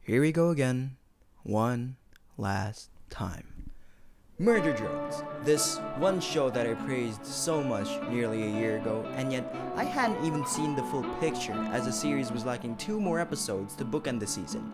Here we go again. One last time. Murder Drones. This one show that I praised so much nearly a year ago, and yet I hadn't even seen the full picture as the series was lacking 2 more episodes to bookend the season.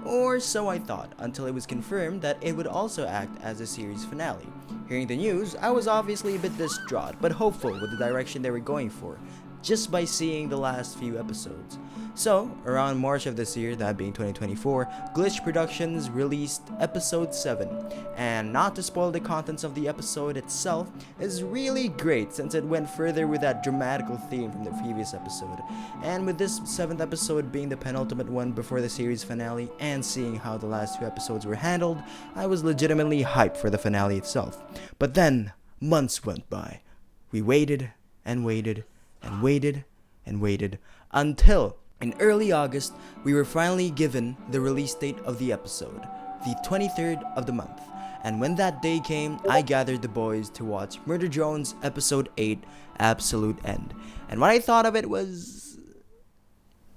Or so I thought, until it was confirmed that it would also act as the series finale. Hearing the news, I was obviously a bit distraught, but hopeful with the direction they were going for, just by seeing the last few episodes. So, around March of this year, that being 2024, Glitch Productions released episode 7. And not to spoil the contents of the episode itself, is really great since it went further with that dramatical theme from the previous episode. And with this 7th episode being the penultimate one before the series finale, and seeing how the last 2 episodes were handled, I was legitimately hyped for the finale itself. But then, months went by. We waited, and waited, and waited, and waited, until in early August, we were finally given the release date of the episode, the 23rd of the month. And when that day came, I gathered the boys to watch Murder Drones Episode 8, Absolute End. And what I thought of it was...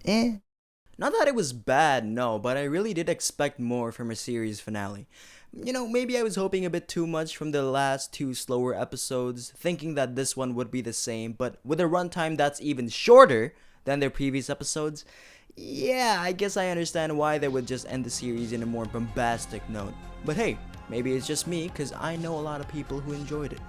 Not that it was bad, no, but I really did expect more from a series finale. Maybe I was hoping a bit too much from the last 2 slower episodes, thinking that this one would be the same, but with a runtime that's even shorter than their previous episodes, yeah, I guess I understand why they would just end the series in a more bombastic note. But hey, maybe it's just me, because I know a lot of people who enjoyed it.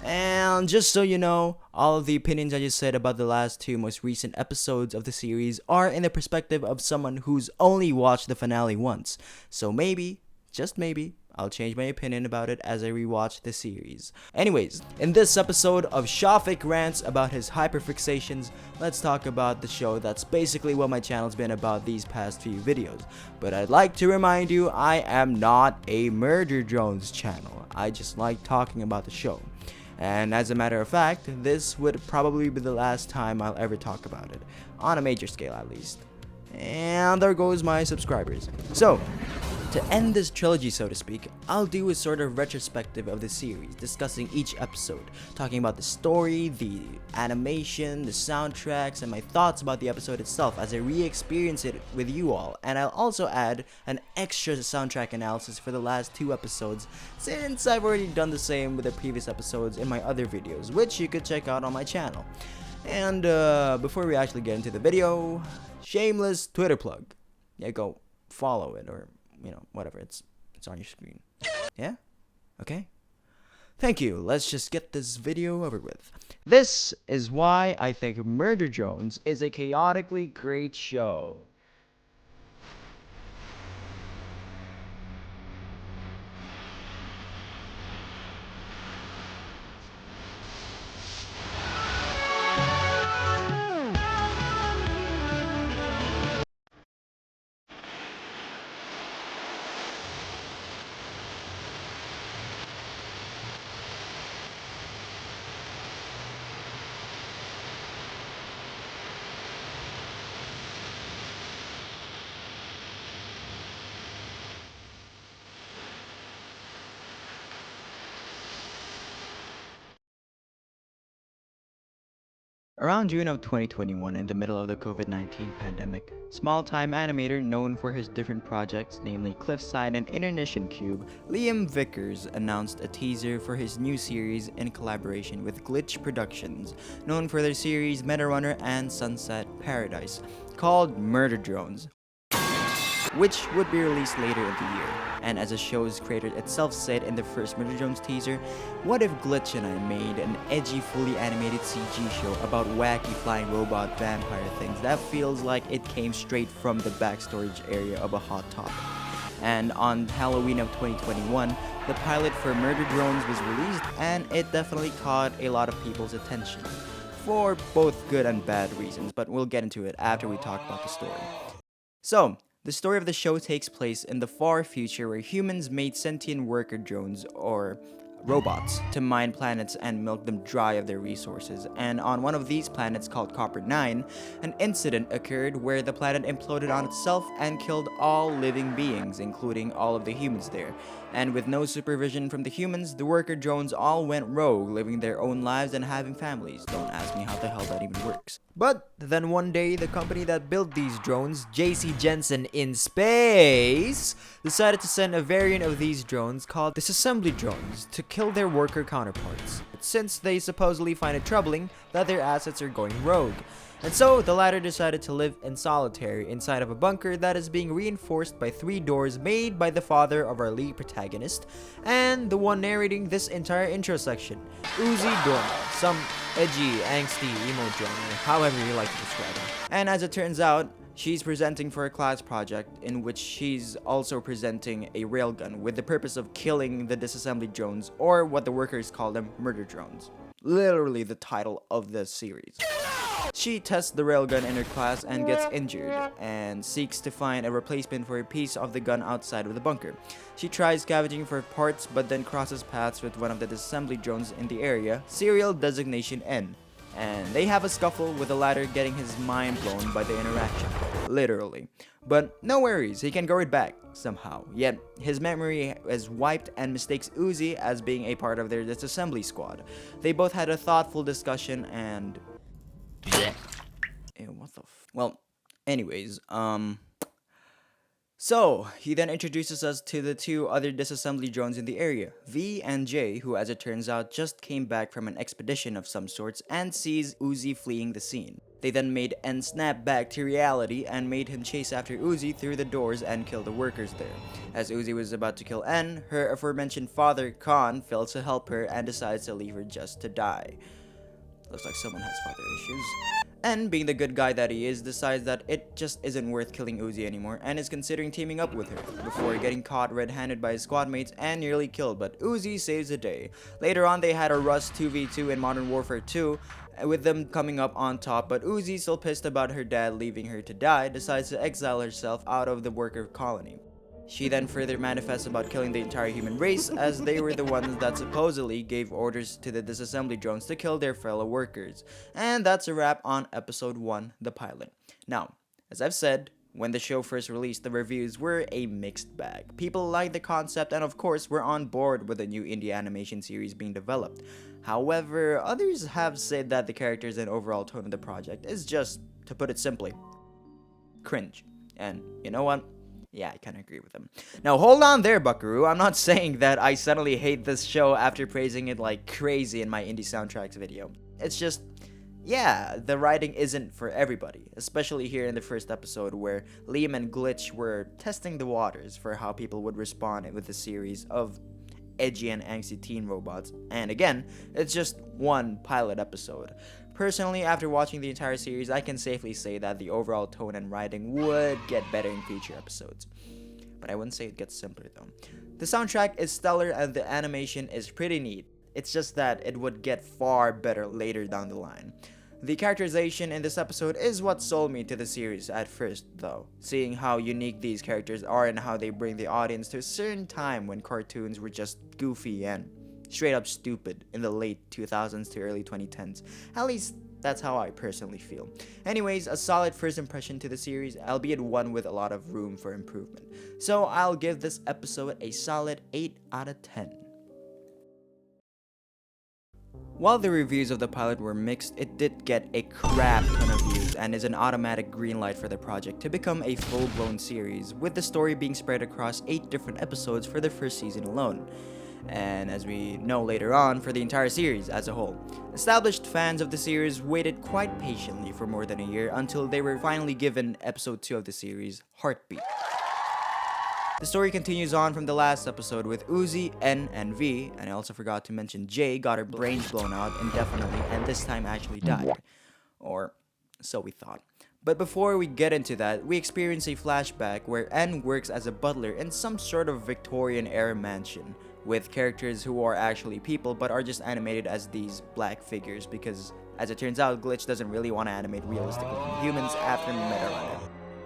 And just so you know, all of the opinions I just said about the last 2 most recent episodes of the series are in the perspective of someone who's only watched the finale once. So maybe, just maybe, I'll change my opinion about it as I rewatch the series. Anyways, in this episode of Shafik Rants about his hyperfixations, let's talk about the show. That's basically what my channel's been about these past few videos. But I'd like to remind you, I am not a Murder Drones channel. I just like talking about the show. And as a matter of fact, this would probably be the last time I'll ever talk about it, on a major scale at least. And there goes my subscribers. So, to end this trilogy, so to speak, I'll do a sort of retrospective of the series, discussing each episode, talking about the story, the animation, the soundtracks, and my thoughts about the episode itself as I re-experience it with you all. And I'll also add an extra soundtrack analysis for the last 2 episodes, since I've already done the same with the previous episodes in my other videos, which you could check out on my channel. And before we actually get into the video, shameless Twitter plug. Yeah, go follow it, or whatever, it's on your screen. Yeah? Okay? Thank you. Let's just get this video over with. This is why I think Murder Drones is a chaotically great show. Around June of 2021, in the middle of the COVID-19 pandemic, small-time animator known for his different projects, namely Cliffside and Intermission Cube, Liam Vickers announced a teaser for his new series in collaboration with Glitch Productions, known for their series Meta Runner and Sunset Paradise, called Murder Drones, which would be released later in the year. And as the show's creator itself said in the first Murder Drones teaser, what if Glitch and I made an edgy, fully animated CG show about wacky flying robot vampire things that feels like it came straight from the back storage area of a Hot Topic? And on Halloween of 2021, the pilot for Murder Drones was released, and it definitely caught a lot of people's attention, for both good and bad reasons, but we'll get into it after we talk about the story. So, the story of the show takes place in the far future where humans made sentient worker drones, or robots to mine planets and milk them dry of their resources. And on one of these planets called Copper 9, an incident occurred where the planet imploded on itself and killed all living beings, including all of the humans there. And with no supervision from the humans, the worker drones all went rogue, living their own lives and having families. Don't ask me how the hell that even works. But then one day, the company that built these drones, JC Jensen in Space, decided to send a variant of these drones called disassembly drones to kill their worker counterparts, since they supposedly find it troubling that their assets are going rogue. And so, the latter decided to live in solitary inside of a bunker that is being reinforced by 3 doors made by the father of our lead protagonist, and the one narrating this entire intro section, Uzi Dorma, some edgy, angsty, emo drummer, however you like to describe him. And as it turns out, she's presenting for a class project in which she's also presenting a railgun with the purpose of killing the disassembly drones, or what the workers call them, murder drones. Literally the title of the series. She tests the railgun in her class and gets injured, and seeks to find a replacement for a piece of the gun outside of the bunker. She tries scavenging for parts, but then crosses paths with one of the disassembly drones in the area, serial designation N. And they have a scuffle, with the latter getting his mind blown by the interaction. Literally. But no worries, he can grow it back somehow. Yet, his memory is wiped and mistakes Uzi as being a part of their disassembly squad. They both had a thoughtful discussion and... Ew, what the well, anyways, so, he then introduces us to the 2 other disassembly drones in the area, V and J, who as it turns out just came back from an expedition of some sorts and sees Uzi fleeing the scene. They then made N snap back to reality and made him chase after Uzi through the doors and kill the workers there. As Uzi was about to kill N, her aforementioned father, Khan, fails to help her and decides to leave her just to die. Looks like someone has father issues. And being the good guy that he is, decides that it just isn't worth killing Uzi anymore and is considering teaming up with her, before getting caught red-handed by his squad mates and nearly killed, but Uzi saves the day. Later on, they had a Rust 2v2 in Modern Warfare 2, with them coming up on top, but Uzi, still pissed about her dad leaving her to die, decides to exile herself out of the worker colony. She then further manifests about killing the entire human race, as they were the ones that supposedly gave orders to the disassembly drones to kill their fellow workers. And that's a wrap on episode 1, the pilot. Now, as I've said, when the show first released, the reviews were a mixed bag. People liked the concept and of course were on board with the new indie animation series being developed. However, others have said that the characters and overall tone of the project is just, to put it simply, cringe. And you know what? Yeah, I kind of agree with them. Now, hold on there, buckaroo. I'm not saying that I suddenly hate this show after praising it like crazy in my indie soundtracks video. It's just, yeah, the writing isn't for everybody, especially here in the first episode where Liam and Glitch were testing the waters for how people would respond with the series of edgy and angsty teen robots. And again, it's just one pilot episode. Personally, after watching the entire series, I can safely say that the overall tone and writing would get better in future episodes. But I wouldn't say it gets simpler though. The soundtrack is stellar and the animation is pretty neat. It's just that it would get far better later down the line. The characterization in this episode is what sold me to the series at first though, seeing how unique these characters are and how they bring the audience to a certain time when cartoons were just goofy and straight up stupid in the late 2000s to early 2010s. At least that's how I personally feel. Anyways, a solid first impression to the series, albeit one with a lot of room for improvement. So I'll give this episode a solid 8 out of 10. While the reviews of the pilot were mixed, it did get a crap ton of views and is an automatic green light for the project to become a full-blown series, with the story being spread across 8 different episodes for the first season alone. And as we know later on, for the entire series as a whole. Established fans of the series waited quite patiently for more than a year until they were finally given episode 2 of the series, Heartbeat. The story continues on from the last episode with Uzi, N, and V, and I also forgot to mention J got her brains blown out indefinitely and this time actually died. Or so we thought. But before we get into that, we experience a flashback where N works as a butler in some sort of Victorian-era mansion, with characters who are actually people but are just animated as these black figures because, as it turns out, Glitch doesn't really want to animate realistic looking humans after Meta Runner.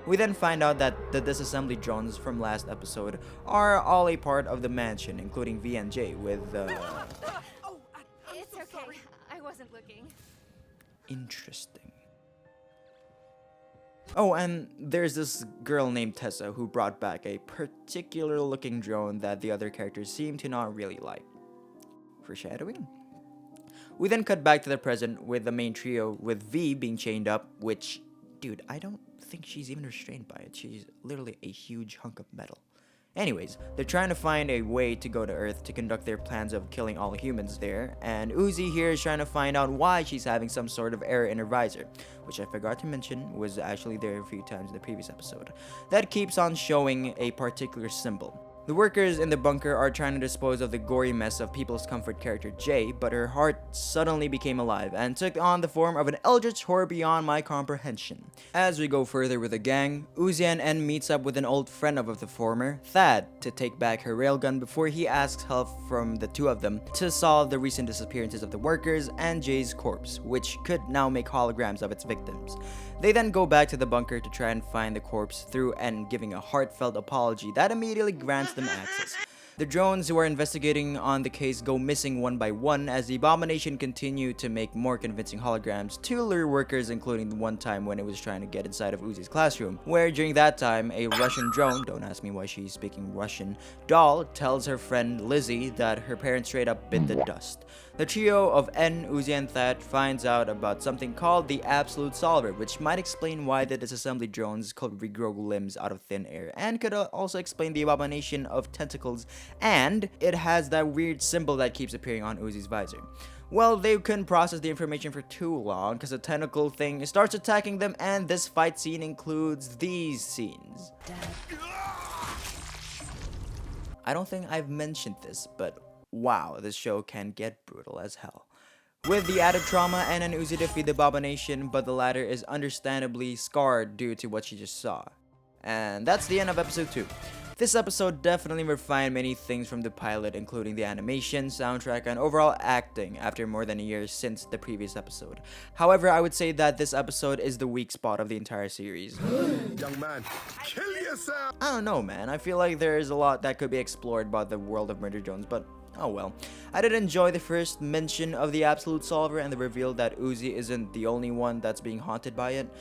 We then find out that the disassembly drones from last episode are all a part of the mansion, including V and J with It's okay. I wasn't looking. Interesting. Oh, and there's this girl named Tessa who brought back a particular looking drone that the other characters seem to not really like. Foreshadowing? We then cut back to the present with the main trio with V being chained up, which, dude, I don't think she's even restrained by it. She's literally a huge hunk of metal. Anyways, they're trying to find a way to go to Earth to conduct their plans of killing all humans there, and Uzi here is trying to find out why she's having some sort of error in her visor, which I forgot to mention was actually there a few times in the previous episode, that keeps on showing a particular symbol. The workers in the bunker are trying to dispose of the gory mess of People's Comfort character Jay, but her heart suddenly became alive and took on the form of an eldritch horror beyond my comprehension. As we go further with the gang, Uzi and N meets up with an old friend of the former, Thad, to take back her railgun before he asks help from the two of them to solve the recent disappearances of the workers and Jay's corpse, which could now make holograms of its victims. They then go back to the bunker to try and find the corpse through N giving a heartfelt apology that immediately grants them access. The drones who are investigating on the case go missing one by one as the abomination continue to make more convincing holograms to lure workers, including the one time when it was trying to get inside of Uzi's classroom, where during that time a Russian drone, don't ask me why she's speaking Russian, doll tells her friend Lizzie that her parents straight up bit the dust. The trio of N, Uzi, and Thad finds out about something called the Absolute Solver, which might explain why the disassembly drones could regrow limbs out of thin air, and could also explain the abomination of tentacles, and it has that weird symbol that keeps appearing on Uzi's visor. Well, they couldn't process the information for too long because the tentacle thing starts attacking them, and this fight scene includes these scenes. I don't think I've mentioned this, but wow, this show can get brutal as hell. With the added trauma and an Uzi defeat the abomination, but the latter is understandably scarred due to what she just saw. And that's the end of episode 2. This episode definitely refined many things from the pilot, including the animation, soundtrack, and overall acting after more than a year since the previous episode. However, I would say that this episode is the weak spot of the entire series. Young man, kill yourself! I don't know, man. I feel like there is a lot that could be explored about the world of Murder Drones, but oh well. I did enjoy the first mention of the Absolute Solver and the reveal that Uzi isn't the only one that's being haunted by it.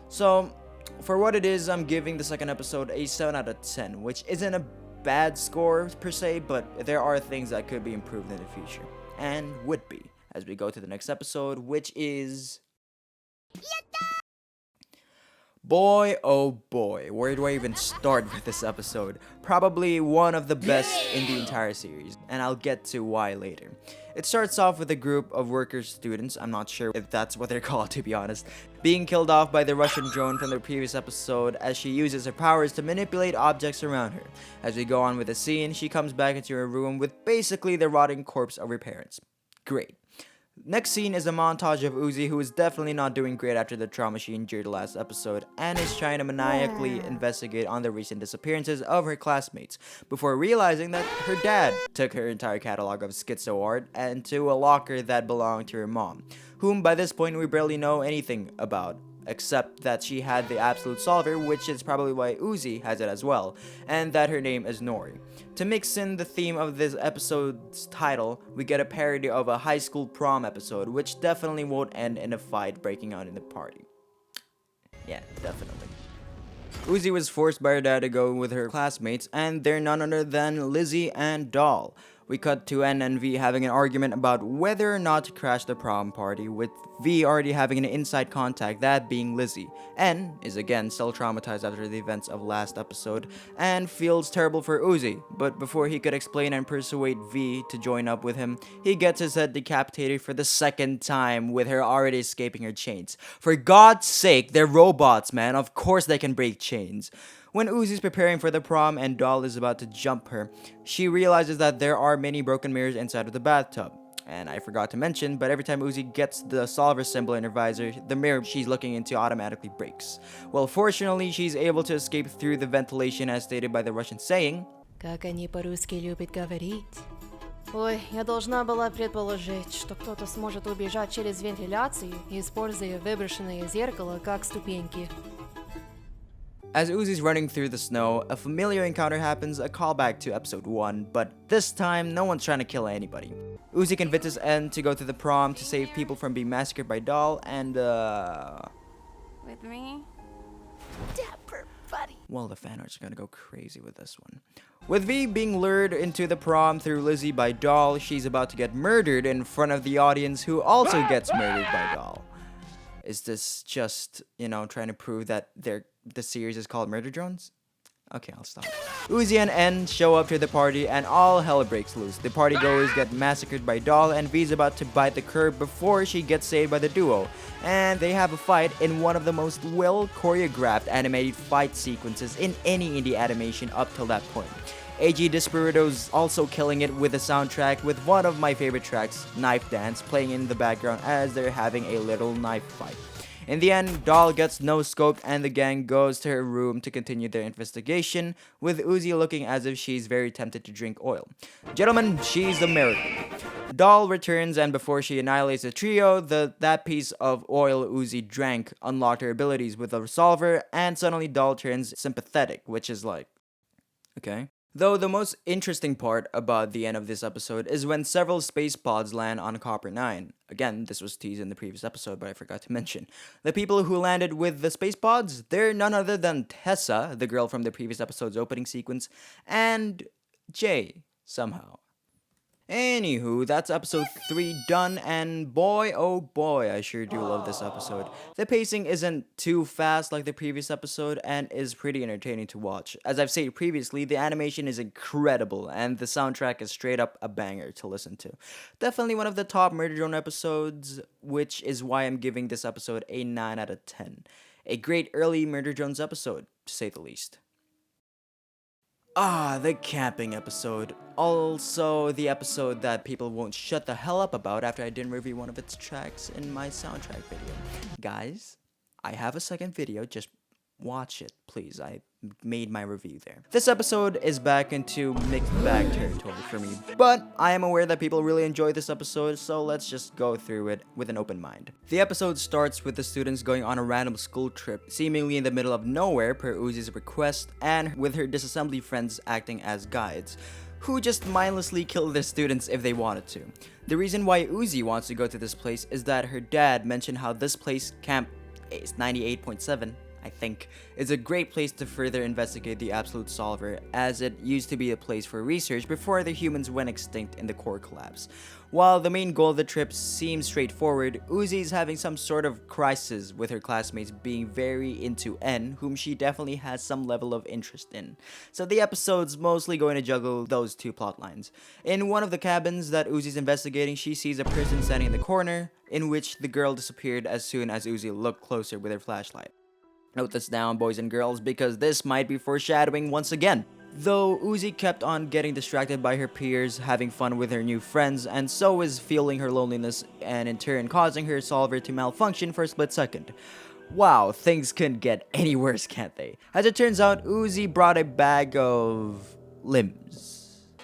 So, for what it is, I'm giving the second episode a 7 out of 10, which isn't a bad score per se, but there are things that could be improved in the future, and would be, as we go to the next episode, which is... Boy, oh boy, where do I even start with this episode? Probably one of the best in the entire series, and I'll get to why later. It starts off with a group of worker students, I'm not sure if that's what they're called to be honest, being killed off by the Russian drone from the previous episode as she uses her powers to manipulate objects around her. As we go on with the scene, she comes back into her room with basically the rotting corpse of her parents. Great. Next scene is a montage of Uzi, who is definitely not doing great after the trauma she endured last episode, and is trying to maniacally investigate on the recent disappearances of her classmates, before realizing that her dad took her entire catalog of schizo art and to a locker that belonged to her mom, whom by this point we barely know anything about, except that she had the Absolute Solver, which is probably why Uzi has it as well, and that her name is Nori. To mix in the theme of this episode's title, we get a parody of a high school prom episode, which definitely won't end in a fight breaking out in the party. Yeah, definitely. Uzi was forced by her dad to go with her classmates, and they're none other than Lizzie and Doll. We cut to N and V having an argument about whether or not to crash the prom party, with V already having an inside contact, that being Lizzie. N is again still traumatized after the events of last episode, and feels terrible for Uzi, but before he could explain and persuade V to join up with him, he gets his head decapitated for the second time, with her already escaping her chains. For God's sake, they're robots, man, of course they can break chains. When Uzi's preparing for the prom and Doll is about to jump her, she realizes that there are many broken mirrors inside of the bathtub. And I forgot to mention, but every time Uzi gets the solver symbol in her visor, the mirror she's looking into automatically breaks. Well, fortunately, she's able to escape through the ventilation as stated by the Russian saying, Как они по-русски любят говорить. Ой, я должна была предположить, что кто-то сможет убежать через вентиляцию, используя выброшенное зеркало как ступеньки. As Uzi's running through the snow, a familiar encounter happens, a callback to episode 1, but this time, no one's trying to kill anybody. Uzi convinces En to go to the prom to save people from being massacred by Doll, and With me? Dapper buddy. well, the fan arts are gonna go crazy with this one. With V being lured into the prom through Lizzie by Doll, she's about to get murdered in front of the audience, who also gets murdered by Doll. Is this just, trying to prove that the series is called Murder Drones? Okay, I'll stop. Uzi and En show up to the party and all hell breaks loose. The partygoers get massacred by Doll, and V's about to bite the curb before she gets saved by the duo. And they have a fight in one of the most well choreographed animated fight sequences in any indie animation up till that point. AG Dispirito's also killing it with the soundtrack, with one of my favorite tracks, Knife Dance, playing in the background as they're having a little knife fight. In the end, Doll gets no-scoped and the gang goes to her room to continue their investigation, with Uzi looking as if she's very tempted to drink oil. Gentlemen, she's a miracle. Doll returns, and before she annihilates the trio, that piece of oil Uzi drank unlocked her abilities with a resolver, and suddenly Doll turns sympathetic, which is like, okay. Though the most interesting part about the end of this episode is when several space pods land on Copper 9. Again, this was teased in the previous episode, but I forgot to mention. The people who landed with the space pods, they're none other than Tessa, the girl from the previous episode's opening sequence, and Jay, somehow. Anywho, that's episode 3 done, and boy oh boy, I sure do love this episode. The pacing isn't too fast like the previous episode, and is pretty entertaining to watch. As I've said previously, the animation is incredible, and the soundtrack is straight up a banger to listen to. Definitely one of the top Murder Drone episodes, which is why I'm giving this episode a 9 out of 10. A great early Murder Drones episode, to say the least. The camping episode. Also, the episode that people won't shut the hell up about after I didn't review one of its tracks in my soundtrack video. Guys, I have a second video, just watch it, please. I made my review there. This episode is back into mixed bag territory for me, but I am aware that people really enjoy this episode, so let's just go through it with an open mind. The episode starts with the students going on a random school trip, seemingly in the middle of nowhere per Uzi's request, and with her disassembly friends acting as guides, who just mindlessly kill their students if they wanted to. The reason why Uzi wants to go to this place is that her dad mentioned how this place, Camp 98.7, I think, is a great place to further investigate the Absolute Solver, as it used to be a place for research before the humans went extinct in the core collapse. While the main goal of the trip seems straightforward, Uzi is having some sort of crisis with her classmates being very into En, whom she definitely has some level of interest in. So the episode's mostly going to juggle those two plot lines. In one of the cabins that Uzi's investigating, she sees a person standing in the corner, in which the girl disappeared as soon as Uzi looked closer with her flashlight. Note this down, boys and girls, because this might be foreshadowing once again. Though Uzi kept on getting distracted by her peers, having fun with her new friends, and so is feeling her loneliness, and in turn causing her solver to malfunction for a split second. Wow, things couldn't get any worse, can't they? As it turns out, Uzi brought a bag of limbs.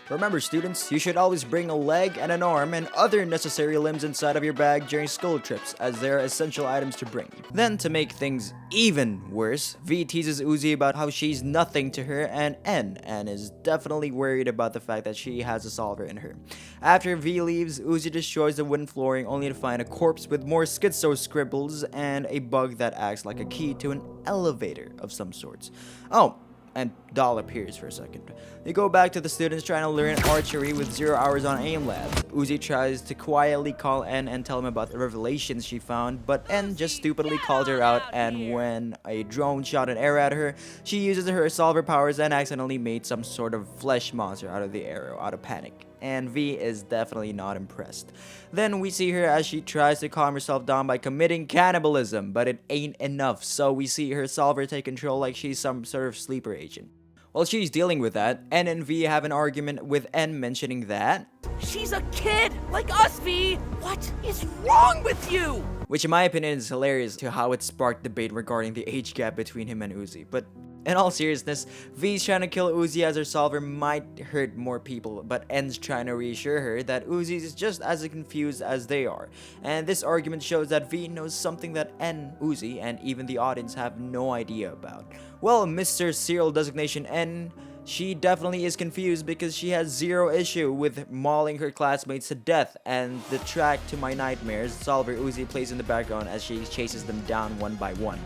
Remember, students, you should always bring a leg and an arm and other necessary limbs inside of your bag during school trips, as they are essential items to bring. Then, to make things even worse, V teases Uzi about how she's nothing to her and N is definitely worried about the fact that she has a solver in her. After V leaves, Uzi destroys the wooden flooring only to find a corpse with more schizo scribbles and a bug that acts like a key to an elevator of some sorts. Oh, and Doll appears for a second. They go back to the students trying to learn archery with 0 hours on aim labs. Uzi tries to quietly call N and tell him about the revelations she found, but N just stupidly called her out, and when a drone shot an arrow at her, she uses her solver powers and accidentally made some sort of flesh monster out of the arrow out of panic. And V is definitely not impressed. Then we see her as she tries to calm herself down by committing cannibalism, but it ain't enough, so we see her solver take control like she's some sort of sleeper agent. While she's dealing with that, N and V have an argument with N mentioning that she's a kid, like us, V! What is wrong with you? Which in my opinion is hilarious to how it sparked debate regarding the age gap between him and Uzi, but In all seriousness, V's trying to kill Uzi as her solver might hurt more people, but N's trying to reassure her that Uzi is just as confused as they are. And this argument shows that V knows something that N, Uzi, and even the audience have no idea about. Well, Mr. Serial Designation N, she definitely is confused because she has zero issue with mauling her classmates to death, and the track to My Nightmares, solver Uzi plays in the background as she chases them down one by one.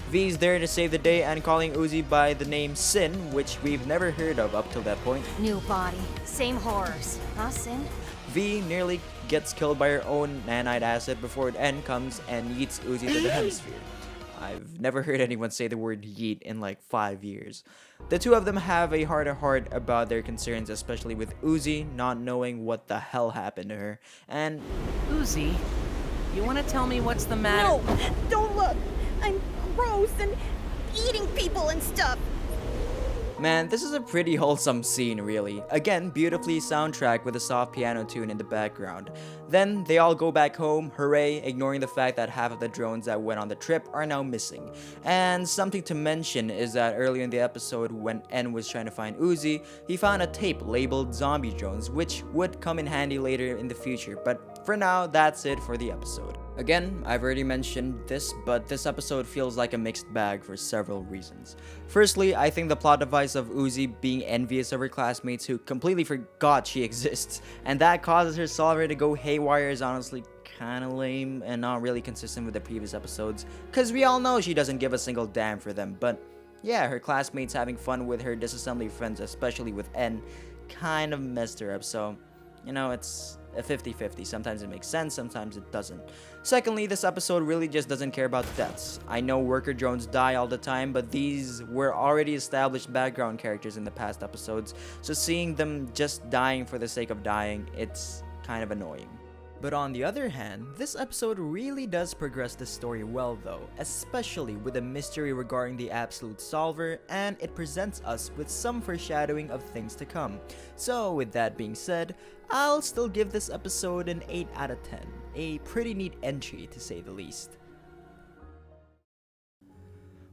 V's there to save the day and calling Uzi by the name Sin, which we've never heard of up till that point. New body, same horrors. Huh, Sin? V nearly gets killed by her own nanite acid before N comes and yeets Uzi to the hemisphere. I've never heard anyone say the word yeet in like 5 years. The two of them have a heart-to-heart about their concerns, especially with Uzi not knowing what the hell happened to her. And Uzi, you want to tell me what's the matter? No, don't look. I'm gross and eating people and stuff. man, this is a pretty wholesome scene, really. Again, beautifully soundtracked with a soft piano tune in the background. Then, they all go back home, hooray, ignoring the fact that half of the drones that went on the trip are now missing. And something to mention is that earlier in the episode, when N was trying to find Uzi, he found a tape labeled Zombie Drones, which would come in handy later in the future, but for now, that's it for the episode. Again, I've already mentioned this, but this episode feels like a mixed bag for several reasons. Firstly, I think the plot device of Uzi being envious of her classmates who completely forgot she exists, and that causes her solver to go haywire is honestly kinda lame and not really consistent with the previous episodes, cause we all know she doesn't give a single damn for them, but yeah, her classmates having fun with her disassembly friends, especially with N, kind of messed her up, so, you know, it's a 50-50. Sometimes it makes sense, sometimes it doesn't. Secondly, this episode really just doesn't care about deaths. I know worker drones die all the time, but these were already established background characters in the past episodes, so seeing them just dying for the sake of dying, it's kind of annoying. But on the other hand, this episode really does progress the story well though, especially with the mystery regarding the absolute solver, and it presents us with some foreshadowing of things to come. So with that being said, I'll still give this episode an 8 out of 10, a pretty neat entry to say the least.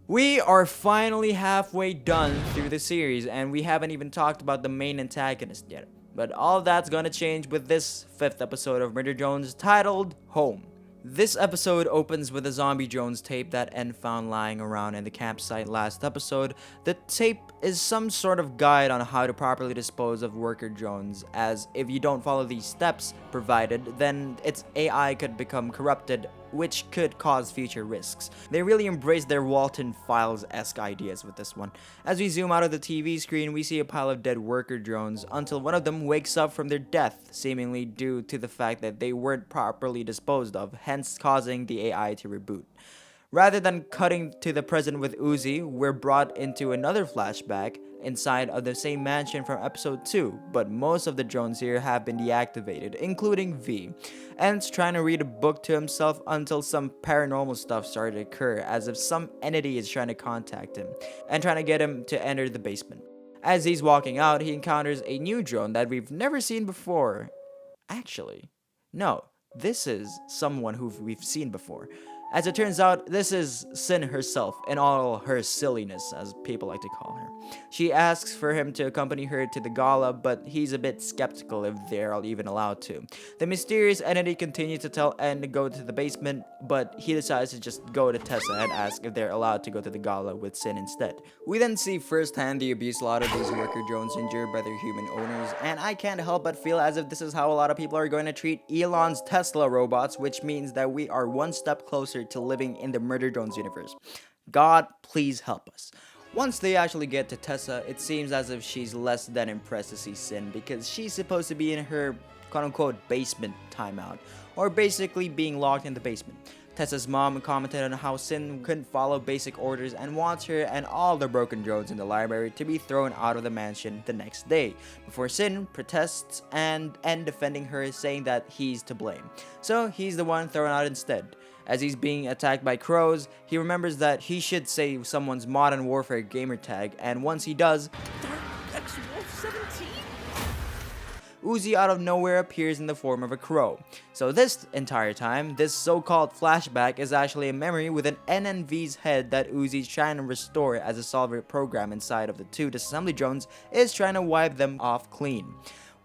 We are finally halfway done through the series, and we haven't even talked about the main antagonist yet. But all that's gonna change with this 5th episode of Murder Drones titled Home. This episode opens with a zombie drones tape that N found lying around in the campsite last episode. The tape is some sort of guide on how to properly dispose of worker drones, as if you don't follow these steps provided, then its AI could become corrupted, which could cause future risks. They really embrace their Walton Files-esque ideas with this one. As we zoom out of the TV screen, we see a pile of dead worker drones until one of them wakes up from their death, seemingly due to the fact that they weren't properly disposed of, hence causing the AI to reboot. Rather than cutting to the present with Uzi, we're brought into another flashback inside of the same mansion from episode 2, but most of the drones here have been deactivated, including V. N's trying to read a book to himself until some paranormal stuff started to occur, as if some entity is trying to contact him and trying to get him to enter the basement. As he's walking out, he encounters a new drone that we've never seen before. Actually, no, this is someone who we've seen before. As it turns out, this is Sin herself, in all her silliness, as people like to call her. She asks for him to accompany her to the gala, but he's a bit skeptical if they're even allowed to. The mysterious entity continues to tell N to go to the basement, but he decides to just go to Tessa and ask if they're allowed to go to the gala with Sin instead. We then see firsthand the abuse a lot of these worker drones endure by their human owners, and I can't help but feel as if this is how a lot of people are going to treat Elon's Tesla robots, which means that we are one step closer to living in the Murder Drones universe. God, please help us. Once they actually get to Tessa, it seems as if she's less than impressed to see Sin, because she's supposed to be in her quote-unquote basement timeout, or basically being locked in the basement. Tessa's mom commented on how Sin couldn't follow basic orders and wants her and all the broken drones in the library to be thrown out of the mansion the next day, before Sin protests and end defending her, saying that he's to blame. So he's the one thrown out instead. As he's being attacked by crows, he remembers that he should say someone's Modern Warfare gamer tag, and once he does, Dark X Wolf 17? Uzi out of nowhere appears in the form of a crow. So this entire time, this so-called flashback is actually a memory with an NNV's head that Uzi's trying to restore as a solver program inside of the two disassembly drones is trying to wipe them off clean.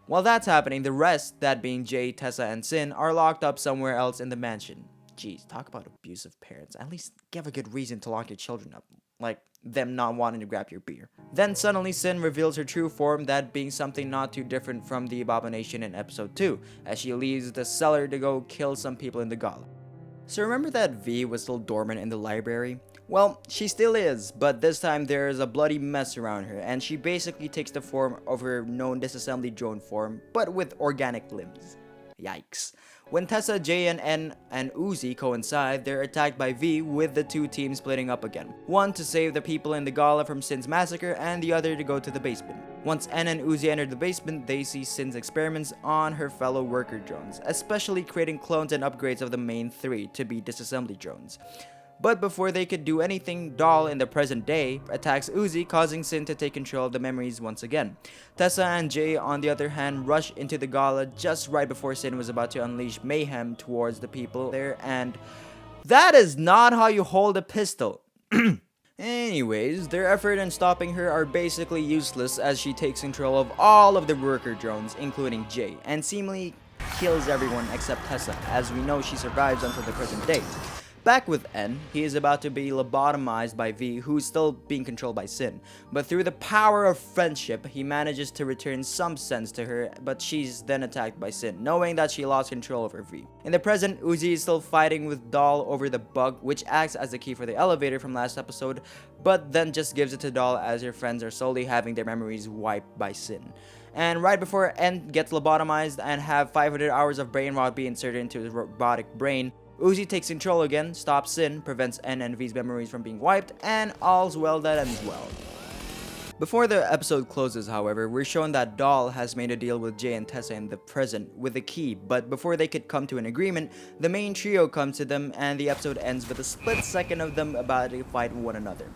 While that's happening, the rest, that being Jay, Tessa, and Sin, are locked up somewhere else in the mansion. Jeez, talk about abusive parents. At least give a good reason to lock your children up. Like them not wanting to grab your beer. Then suddenly Sin reveals her true form, that being something not too different from the abomination in episode 2, as she leaves the cellar to go kill some people in the gala. So remember that V was still dormant in the library? Well, she still is, but this time there is a bloody mess around her, and she basically takes the form of her known disassembly drone form, but with organic limbs. Yikes. When Tessa, Jay, and N and Uzi coincide, they're attacked by V, with the two teams splitting up again. One to save the people in the gala from Sin's massacre, and the other to go to the basement. Once N and Uzi enter the basement, they see Sin's experiments on her fellow worker drones, especially creating clones and upgrades of the main three to be disassembly drones. But before they could do anything, Doll in the present day attacks Uzi, causing Sin to take control of the memories once again. Tessa and Jay, on the other hand, rush into the gala just right before Sin was about to unleash mayhem towards the people there, and that is not how you hold a pistol. Anyways, their effort in stopping her are basically useless as she takes control of all of the worker drones, including Jay, and seemingly kills everyone except Tessa, as we know she survives until the present day. Back with N, he is about to be lobotomized by V, who's still being controlled by Sin. But through the power of friendship, he manages to return some sense to her, but she's then attacked by Sin, knowing that she lost control over V. In the present, Uzi is still fighting with Doll over the bug, which acts as the key for the elevator from last episode, but then just gives it to Doll as her friends are slowly having their memories wiped by Sin. And right before N gets lobotomized and have 500 hours of brain rot be inserted into his robotic brain, Uzi takes control again, stops Sin, prevents N and V's memories from being wiped, and all's well that ends well. Before the episode closes, however, we're shown that Doll has made a deal with Jay and Tessa in the present with a key, but before they could come to an agreement, the main trio comes to them and the episode ends with a split second of them about to fight one another.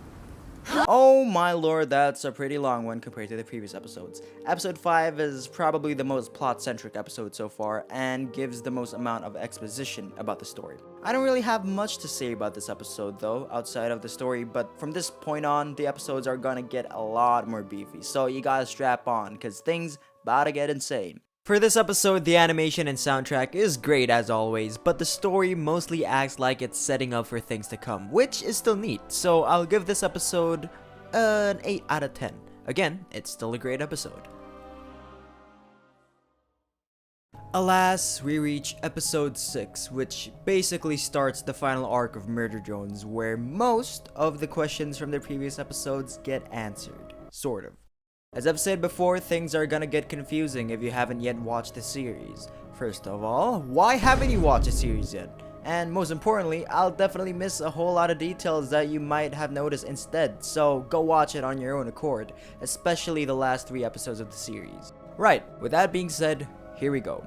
Oh my lord, that's a pretty long one compared to the previous episodes. Episode 5 is probably the most plot-centric episode so far and gives the most amount of exposition about the story. I don't really have much to say about this episode though, outside of the story, but from this point on, the episodes are gonna get a lot more beefy, so you gotta strap on, cause things about to get insane. For this episode, the animation and soundtrack is great as always, but the story mostly acts like it's setting up for things to come, which is still neat, so I'll give this episode an 8 out of 10. Again, it's still a great episode. Alas, we reach episode 6, which basically starts the final arc of Murder Drones, where most of the questions from the previous episodes get answered. Sort of. As I've said before, things are gonna get confusing if you haven't yet watched the series. First of all, why haven't you watched the series yet? And most importantly, I'll definitely miss a whole lot of details that you might have noticed instead, so go watch it on your own accord, especially the last 3 episodes of the series. Right, with that being said, here we go.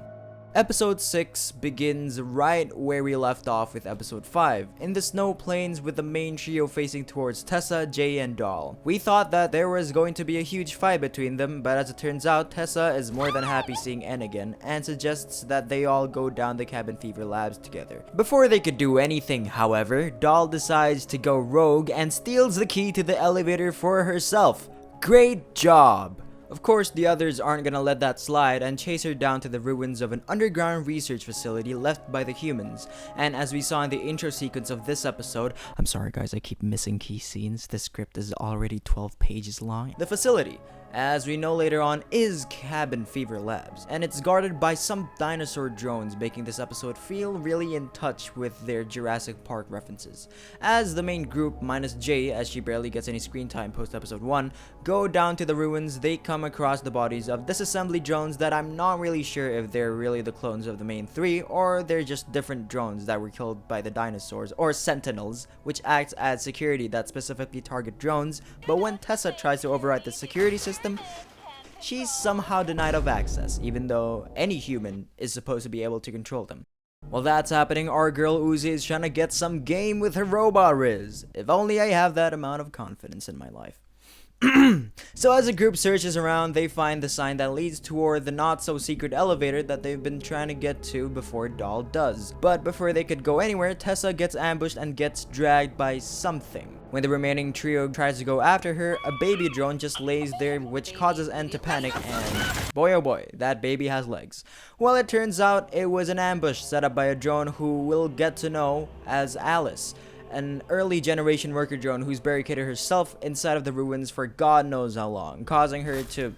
Episode 6 begins right where we left off with episode 5, in the snow plains with the main trio facing towards Tessa, Jay, and Doll. We thought that there was going to be a huge fight between them, but as it turns out, Tessa is more than happy seeing N again, and suggests that they all go down the cabin fever labs together. Before they could do anything, however, Doll decides to go rogue and steals the key to the elevator for herself. Great job! Of course, the others aren't gonna let that slide and chase her down to the ruins of an underground research facility left by the humans. And as we saw in the intro sequence of this episode, I'm sorry guys, I keep missing key scenes. This script is already 12 pages long. The facility, as we know later on, is Cabin Fever Labs, and it's guarded by some dinosaur drones, making this episode feel really in touch with their Jurassic Park references. As the main group, minus Jay, as she barely gets any screen time post episode 1, go down to the ruins, they come across the bodies of disassembly drones that I'm not really sure if they're really the clones of the main 3, or they're just different drones that were killed by the dinosaurs, or sentinels, which acts as security that specifically target drones, but when Tessa tries to override the security system, she's somehow denied of access, even though any human is supposed to be able to control them. While that's happening, our girl Uzi is trying to get some game with her robot Riz. If only I have that amount of confidence in my life. So as the group searches around, they find the sign that leads toward the not-so-secret elevator that they've been trying to get to before Doll does. But before they could go anywhere, Tessa gets ambushed and gets dragged by something. When the remaining trio tries to go after her, a baby drone just lays there, which causes N to panic, and boy oh boy, that baby has legs. Well, it turns out it was an ambush set up by a drone who we'll get to know as Alice, an early generation worker drone who's barricaded herself inside of the ruins for God knows how long, causing her to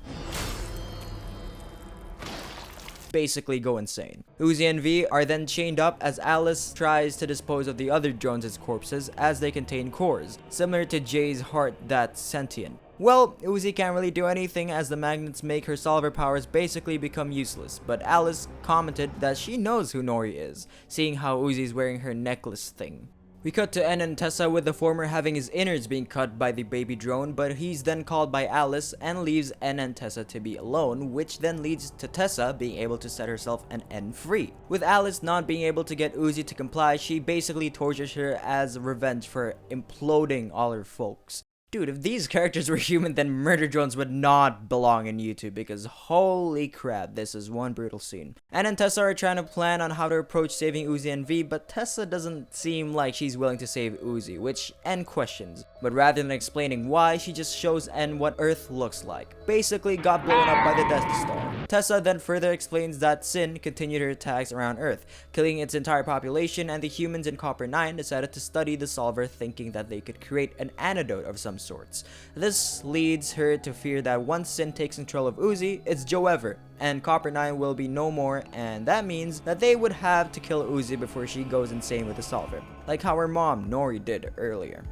basically go insane. Uzi and V are then chained up as Alice tries to dispose of the other drones as corpses as they contain cores, similar to Jay's heart that's sentient. Well, Uzi can't really do anything as the magnets make her solver powers basically become useless, but Alice commented that she knows who Nori is, seeing how Uzi's wearing her necklace thing. We cut to N and Tessa with the former having his innards being cut by the baby drone, but he's then called by Alice and leaves N and Tessa to be alone, which then leads to Tessa being able to set herself and N free. With Alice not being able to get Uzi to comply, she basically tortures her as revenge for imploding all her folks. Dude, if these characters were human, then murder drones would not belong in YouTube, because holy crap, this is one brutal scene. Anna and Tessa are trying to plan on how to approach saving Uzi and V, but Tessa doesn't seem like she's willing to save Uzi, which N questions. But rather than explaining why, she just shows N what Earth looks like. Basically got blown up by the Death Star. Tessa then further explains that Sin continued her attacks around Earth, killing its entire population, and the humans in Copper 9 decided to study the solver, thinking that they could create an antidote of some sorts. This leads her to fear that once Sin takes control of Uzi, it's Joe Ever, and Copper 9 will be no more, and that means that they would have to kill Uzi before she goes insane with the solver, like how her mom, Nori, did earlier.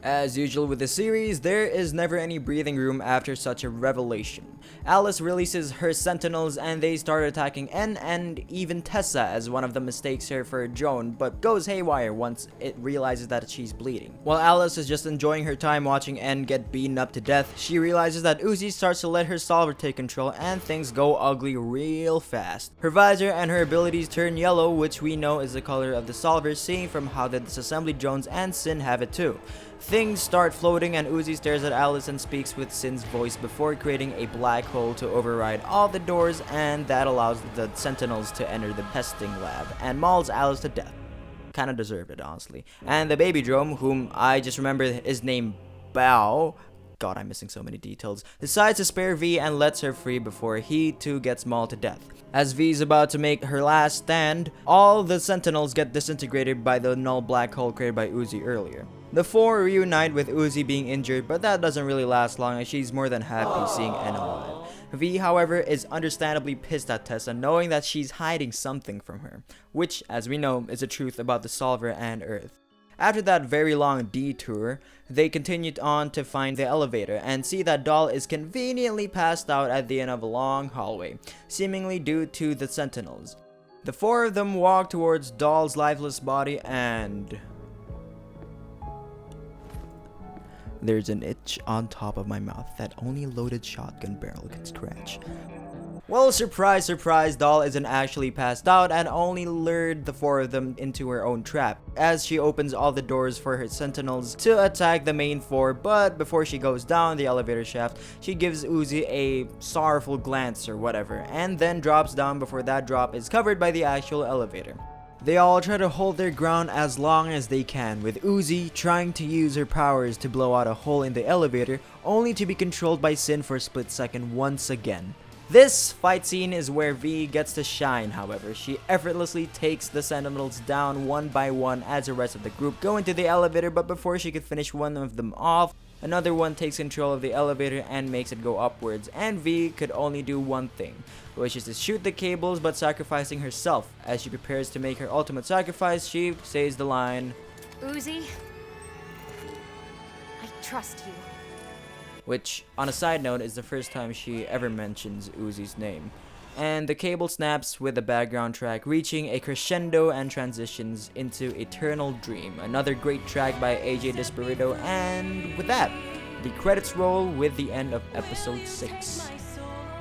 As usual with the series, there is never any breathing room after such a revelation. Alice releases her sentinels and they start attacking N and even Tessa, as one of them mistakes her for a drone but goes haywire once it realizes that she's bleeding. While Alice is just enjoying her time watching N get beaten up to death, she realizes that Uzi starts to let her solver take control and things go ugly real fast. Her visor and her abilities turn yellow, which we know is the color of the solver, seeing from how the disassembly drones and Sin have it too. Things start floating and Uzi stares at Alice and speaks with Sin's voice before creating a black hole to override all the doors, and that allows the sentinels to enter the testing lab and mauls Alice to death. Kinda deserved it, honestly. And the baby drone, whom I just remember is named Bao, God, I'm missing so many details, decides to spare V and lets her free before he too gets mauled to death. As V is about to make her last stand, all the sentinels get disintegrated by the null black hole created by Uzi earlier. The four reunite with Uzi being injured, but that doesn't really last long as she's more than happy seeing N alive. V, however, is understandably pissed at Tessa, knowing that she's hiding something from her, which, as we know, is the truth about the solver and Earth. After that very long detour, they continued on to find the elevator and see that Doll is conveniently passed out at the end of a long hallway, seemingly due to the sentinels. The four of them walk towards Doll's lifeless body and there's an itch on top of my mouth that only a loaded shotgun barrel can scratch. Well, surprise, surprise, Doll isn't actually passed out and only lured the four of them into her own trap, as she opens all the doors for her sentinels to attack the main four, but before she goes down the elevator shaft, she gives Uzi a sorrowful glance or whatever, and then drops down before that drop is covered by the actual elevator. They all try to hold their ground as long as they can, with Uzi trying to use her powers to blow out a hole in the elevator, only to be controlled by Sin for a split second once again. This fight scene is where V gets to shine, however. She effortlessly takes the sentinels down one by one as the rest of the group go into the elevator, but before she could finish one of them off, another one takes control of the elevator and makes it go upwards, and V could only do one thing, which is to shoot the cables but sacrificing herself. As she prepares to make her ultimate sacrifice, she says the line, Uzi, I trust you. which, on a side note, is the first time she ever mentions Uzi's name. And the cable snaps with the background track reaching a crescendo and transitions into Eternal Dream, another great track by AJ Dispirito, and with that, the credits roll with the end of episode 6.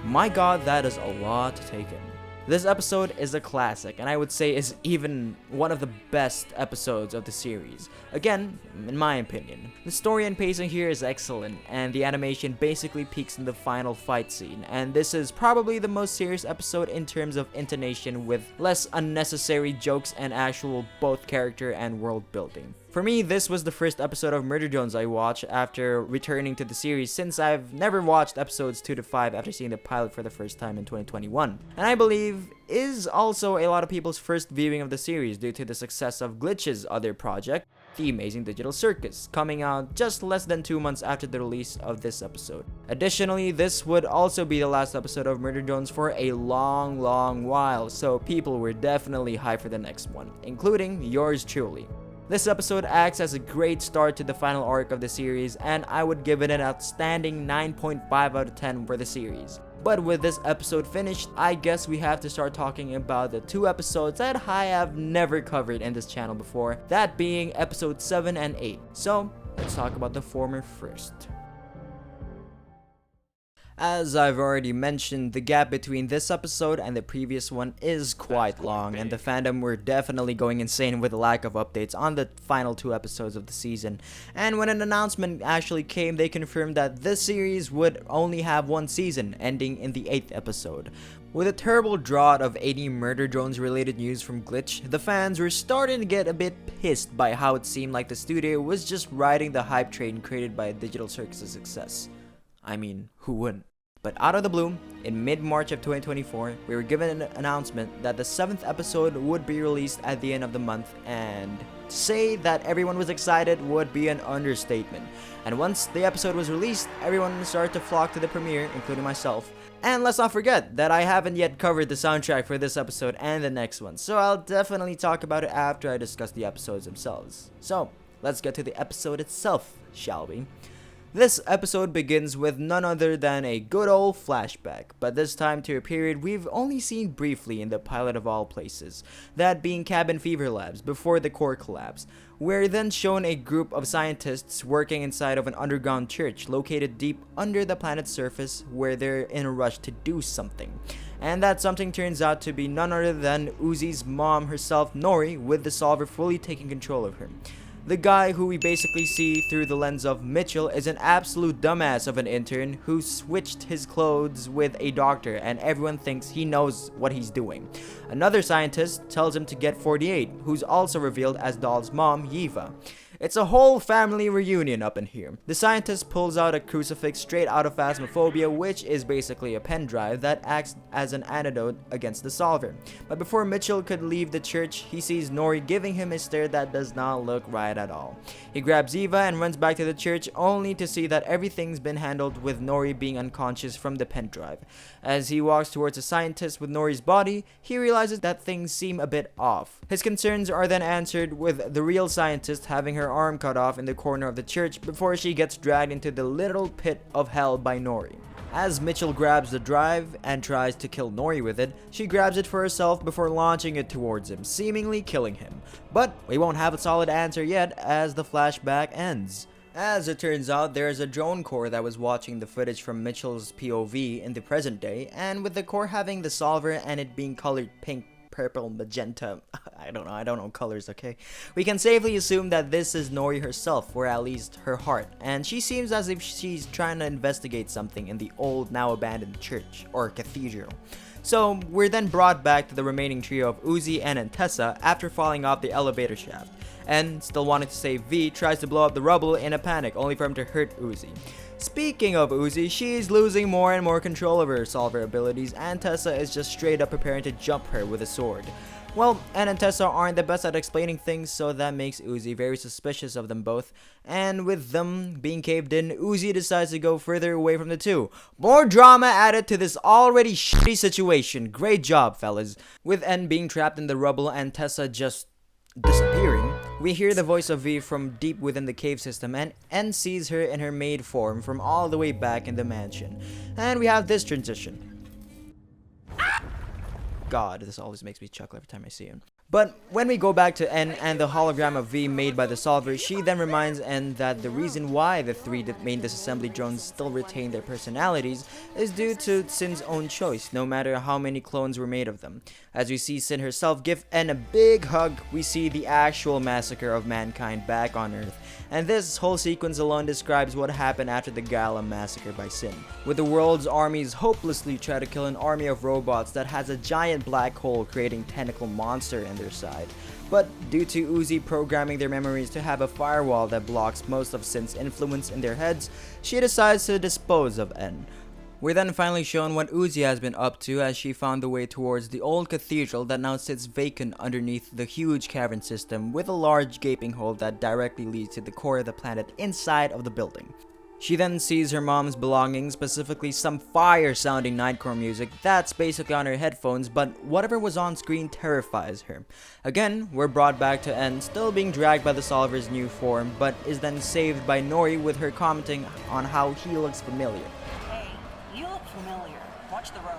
My god, that is a lot to take in. This episode is a classic, and I would say is even one of the best episodes of the series. Again, in my opinion. The story and pacing here is excellent, and the animation basically peaks in the final fight scene, and this is probably the most serious episode in terms of intonation with less unnecessary jokes and actual both character and world building. For me, this was the first episode of Murder Drones I watched after returning to the series, since I've never watched episodes 2 to 5 after seeing the pilot for the first time in 2021. And I believe is also a lot of people's first viewing of the series due to the success of Glitch's other project, The Amazing Digital Circus, coming out just less than 2 months after the release of this episode. Additionally, this would also be the last episode of Murder Drones for a long while, so people were definitely hyped for the next one, including yours truly. This episode acts as a great start to the final arc of the series, and I would give it an outstanding 9.5 out of 10 for the series. But with this episode finished, I guess we have to start talking about the 2 episodes that I have never covered in this channel before, that being episode 7 and 8. So, let's talk about the former first. As I've already mentioned, the gap between this episode and the previous one is quite long, and the fandom were definitely going insane with the lack of updates on the final 2 episodes of the season. And when an announcement actually came, they confirmed that this series would only have 1 season, ending in the 8th episode. With a terrible drought of 80 Murder Drones related news from Glitch, the fans were starting to get a bit pissed by how it seemed like the studio was just riding the hype train created by Digital Circus' success. I mean, who wouldn't? But out of the blue, in mid-March of 2024, we were given an announcement that the 7th episode would be released at the end of the month, and to say that everyone was excited would be an understatement. And once the episode was released, everyone started to flock to the premiere, including myself. And let's not forget that I haven't yet covered the soundtrack for this episode and the next one, so I'll definitely talk about it after I discuss the episodes themselves. So, let's get to the episode itself, shall we? This episode begins with none other than a good old flashback, but this time to a period we've only seen briefly in the pilot of all places, that being Cabin Fever Labs before the core collapse. We're then shown a group of scientists working inside of an underground church located deep under the planet's surface where they're in a rush to do something. And that something turns out to be none other than Uzi's mom herself, Nori, with the solver fully taking control of her. The guy who we basically see through the lens of Mitchell is an absolute dumbass of an intern who switched his clothes with a doctor, and everyone thinks he knows what he's doing. Another scientist tells him to get 48, who's also revealed as Doll's mom, Yiva. It's a whole family reunion up in here. The scientist pulls out a crucifix straight out of Phasmophobia, which is basically a pen drive that acts as an antidote against the solver. But before Mitchell could leave the church, he sees Nori giving him a stare that does not look right at all. He grabs Eva and runs back to the church, only to see that everything's been handled with Nori being unconscious from the pen drive. As he walks towards the scientist with Nori's body, he realizes that things seem a bit off. His concerns are then answered with the real scientist having her arm cut off in the corner of the church before she gets dragged into the literal pit of hell by Nori. As Mitchell grabs the drive and tries to kill Nori with it, she grabs it for herself before launching it towards him, seemingly killing him. But we won't have a solid answer yet as the flashback ends. As it turns out, there is a drone core that was watching the footage from Mitchell's POV in the present day, and with the core having the solver and it being colored pink, purple, magenta, I don't know colors, okay? We can safely assume that this is Nori herself, or at least her heart, and she seems as if she's trying to investigate something in the old, now abandoned church, or cathedral. So, we're then brought back to the remaining trio of Uzi, N, and Tessa after falling off the elevator shaft. N, still wanting to save V, tries to blow up the rubble in a panic, only for him to hurt Uzi. Speaking of Uzi, she's losing more and more control of her solver abilities, and Tessa is just straight up preparing to jump her with a sword. Well, N and Tessa aren't the best at explaining things, so that makes Uzi very suspicious of them both, and with them being caved in, Uzi decides to go further away from the two. More drama added to this already shitty situation. Great job, fellas. With N being trapped in the rubble and Tessa just disappearing, we hear the voice of V from deep within the cave system, and N sees her in her maid form from all the way back in the mansion. And we have this transition. God, this always makes me chuckle every time I see him. But when we go back to N and the hologram of V made by the solver, she then reminds N that the reason why the three main disassembly drones still retain their personalities is due to Sin's own choice, no matter how many clones were made of them. As we see Sin herself give N a big hug, we see the actual massacre of mankind back on Earth. And this whole sequence alone describes what happened after the Gala massacre by Sin, with the world's armies hopelessly try to kill an army of robots that has a giant black hole creating tentacle monster in their side. But due to Uzi programming their memories to have a firewall that blocks most of Sin's influence in their heads, she decides to dispose of N. We're then finally shown what Uzi has been up to as she found the way towards the old cathedral that now sits vacant underneath the huge cavern system with a large gaping hole that directly leads to the core of the planet inside of the building. She then sees her mom's belongings, specifically some fire-sounding nightcore music that's basically on her headphones, but whatever was on screen terrifies her. Again, we're brought back to N, still being dragged by the Solver's new form, but is then saved by Nori with her commenting on how he looks familiar. Hey, you look familiar. Watch the road.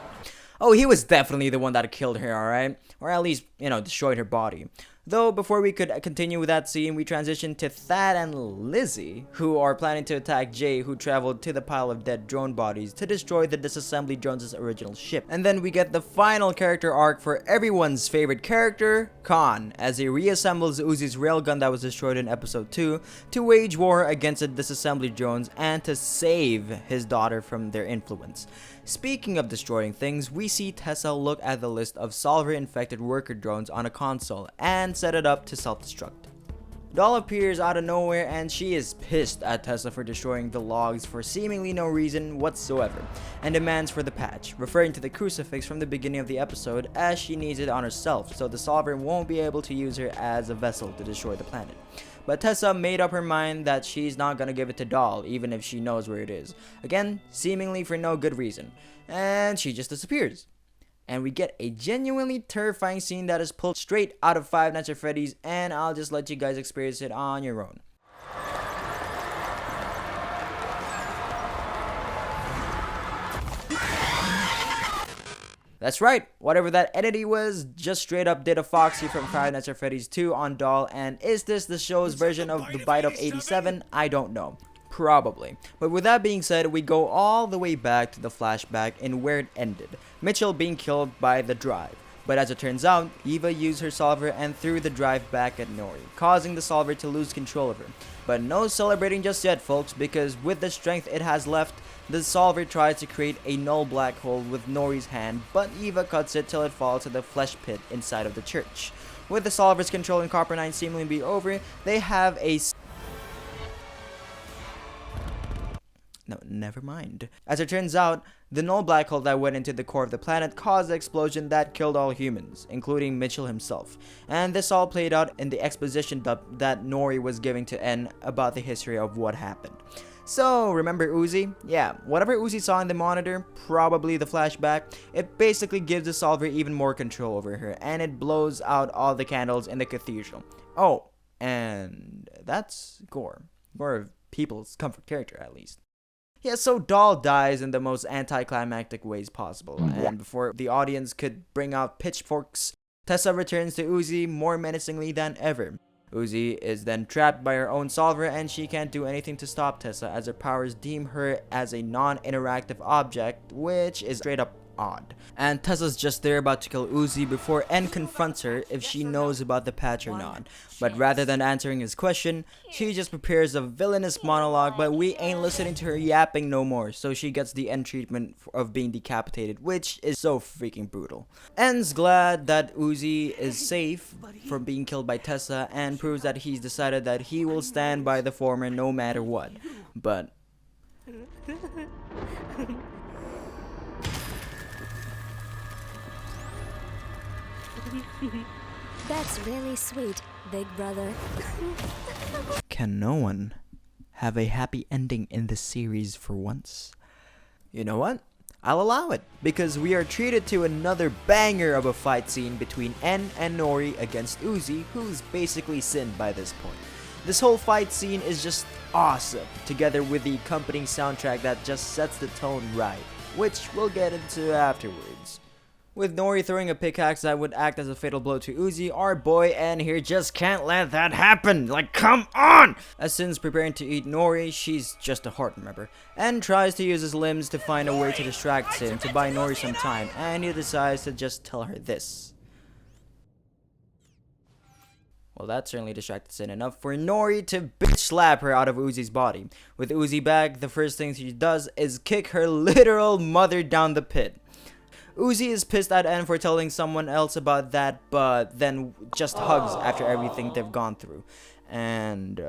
Oh, he was definitely the one that killed her, alright? Or at least, destroyed her body. Though, before we could continue with that scene, we transition to Thad and Lizzie, who are planning to attack Jay, who traveled to the pile of dead drone bodies to destroy the disassembly drone's original ship. And then we get the final character arc for everyone's favorite character, Khan, as he reassembles Uzi's railgun that was destroyed in episode 2 to wage war against the disassembly drones and to save his daughter from their influence. Speaking of destroying things, we see Tessa look at the list of Solver-infected worker drones on a console and set it up to self-destruct. Doll appears out of nowhere and she is pissed at Tessa for destroying the logs for seemingly no reason whatsoever, and demands for the patch, referring to the crucifix from the beginning of the episode as she needs it on herself so the Solver won't be able to use her as a vessel to destroy the planet. But Tessa made up her mind that she's not gonna give it to Doll even if she knows where it is. Again, seemingly for no good reason. And she just disappears. And we get a genuinely terrifying scene that is pulled straight out of Five Nights at Freddy's, and I'll just let you guys experience it on your own. That's right, whatever that entity was just straight up did a Foxy from Five Nights at Freddy's 2 on Doll, and is this the show's version of the Bite of 87? I don't know. Probably. But with that being said, we go all the way back to the flashback in where it ended, Mitchell being killed by the drive. But as it turns out, Eva used her solver and threw the drive back at Nori, causing the solver to lose control of her. But no celebrating just yet, folks, because with the strength it has left, the solver tries to create a null black hole with Nori's hand, but Eva cuts it till it falls to the flesh pit inside of the church. With the solver's control in Copper 9 seemingly be over, they have a... No, never mind. As it turns out, the null black hole that went into the core of the planet caused the explosion that killed all humans, including Mitchell himself. And this all played out in the exposition dump that Nori was giving to N about the history of what happened. So, remember Uzi? Yeah, whatever Uzi saw in the monitor, probably the flashback, it basically gives the solver even more control over her, and it blows out all the candles in the cathedral. Oh, and that's Gore. Gore of People's Comfort character, at least. Yeah, so Doll dies in the most anticlimactic ways possible, and before the audience could bring out pitchforks, Tessa returns to Uzi more menacingly than ever. Uzi is then trapped by her own solver and she can't do anything to stop Tessa as her powers deem her as a non-interactive object, which is straight up odd. And Tessa's just there about to kill Uzi before N confronts her if she knows about the patch or not. But rather than answering his question, she just prepares a villainous monologue, but we ain't listening to her yapping no more, so she gets the N treatment of being decapitated, which is so freaking brutal. N's glad that Uzi is safe from being killed by Tessa and proves that he's decided that he will stand by the former no matter what. But That's really sweet, big brother. can no one have a happy ending in this series for once? You know what? I'll allow it, because we are treated to another banger of a fight scene between N and Nori against Uzi, who's basically Sin by this point. This whole fight scene is just awesome, together with the accompanying soundtrack that just sets the tone right, which we'll get into afterwards. with Nori throwing a pickaxe that would act as a fatal blow to Uzi, our boy N here just can't let that happen. Like, come on! As Sin's preparing to eat Nori, she's just a heart, remember, and tries to use his limbs to find a way to distract Sin to buy Nori some time, and he decides to just tell her this. Well, that certainly distracted Sin enough for Nori to bitch slap her out of Uzi's body. With Uzi back, the first thing she does is kick her literal mother down the pit. Uzi is pissed at N for telling someone else about that, but then just hugs after everything they've gone through. And,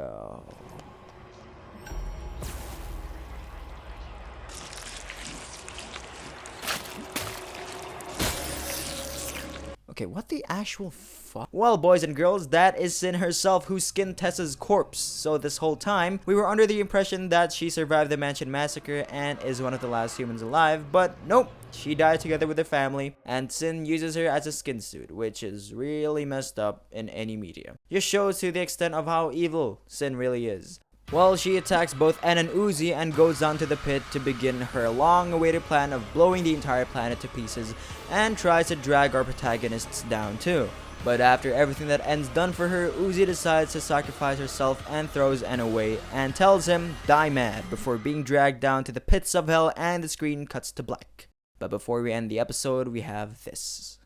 okay, what the actual fuck? Well, boys and girls, that is Sin herself who skinned Tessa's corpse. So this whole time, we were under the impression that she survived the mansion massacre and is one of the last humans alive, but nope. She died together with her family, and Sin uses her as a skin suit, which is really messed up in any media. Just shows to the extent of how evil Sin really is. Well, she attacks both N and Uzi and goes down to the pit to begin her long-awaited plan of blowing the entire planet to pieces, and tries to drag our protagonists down too. But after everything that N's done for her, Uzi decides to sacrifice herself and throws N away and tells him, "Die mad," before being dragged down to the pits of hell, and the screen cuts to black. But before we end the episode, we have this.